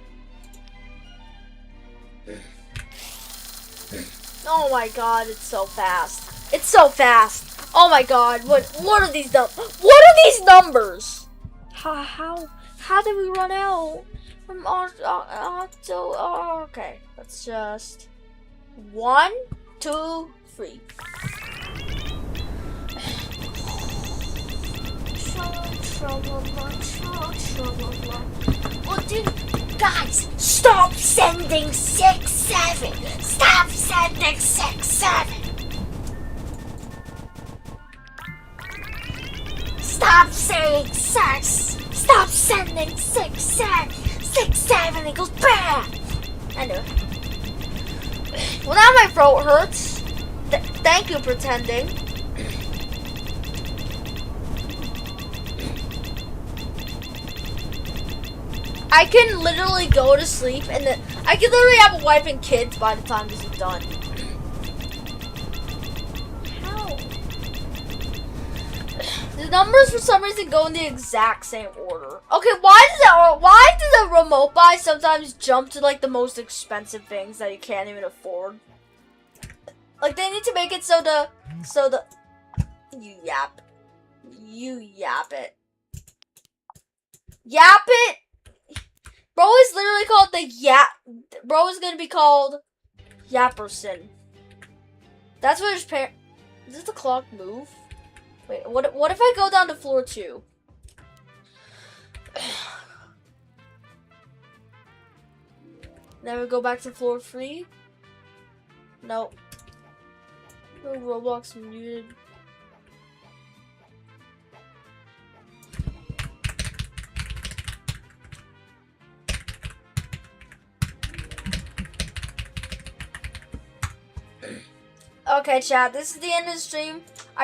Oh my god, it's so fast. It's so fast. Oh my god, what are these numbers? How did we run out from Octo? Oh, okay, let's just 1, 2, 3. Well, dude, guys, stop sending 6-7. Stop sending 6-7. Stop saying 6. Stop sending 6-7. 6-7 equals bad. I know. Well, now my throat hurts. Thank you, pretending. I can literally go to sleep and then I could literally have a wife and kids by the time this is done. How? The numbers for some reason go in the exact same order. Okay, why does the remote buy sometimes jump to like the most expensive things that you can't even afford? Like they need to make it so the you yap it. Yap it. Bro is literally called the Bro is gonna be called Yapperson. That's what his parent. Does the clock move? Wait, what if I go down to floor 2? Then we go back to floor 3? Nope. Oh, Roblox muted. Okay, chat, this is the end of the stream.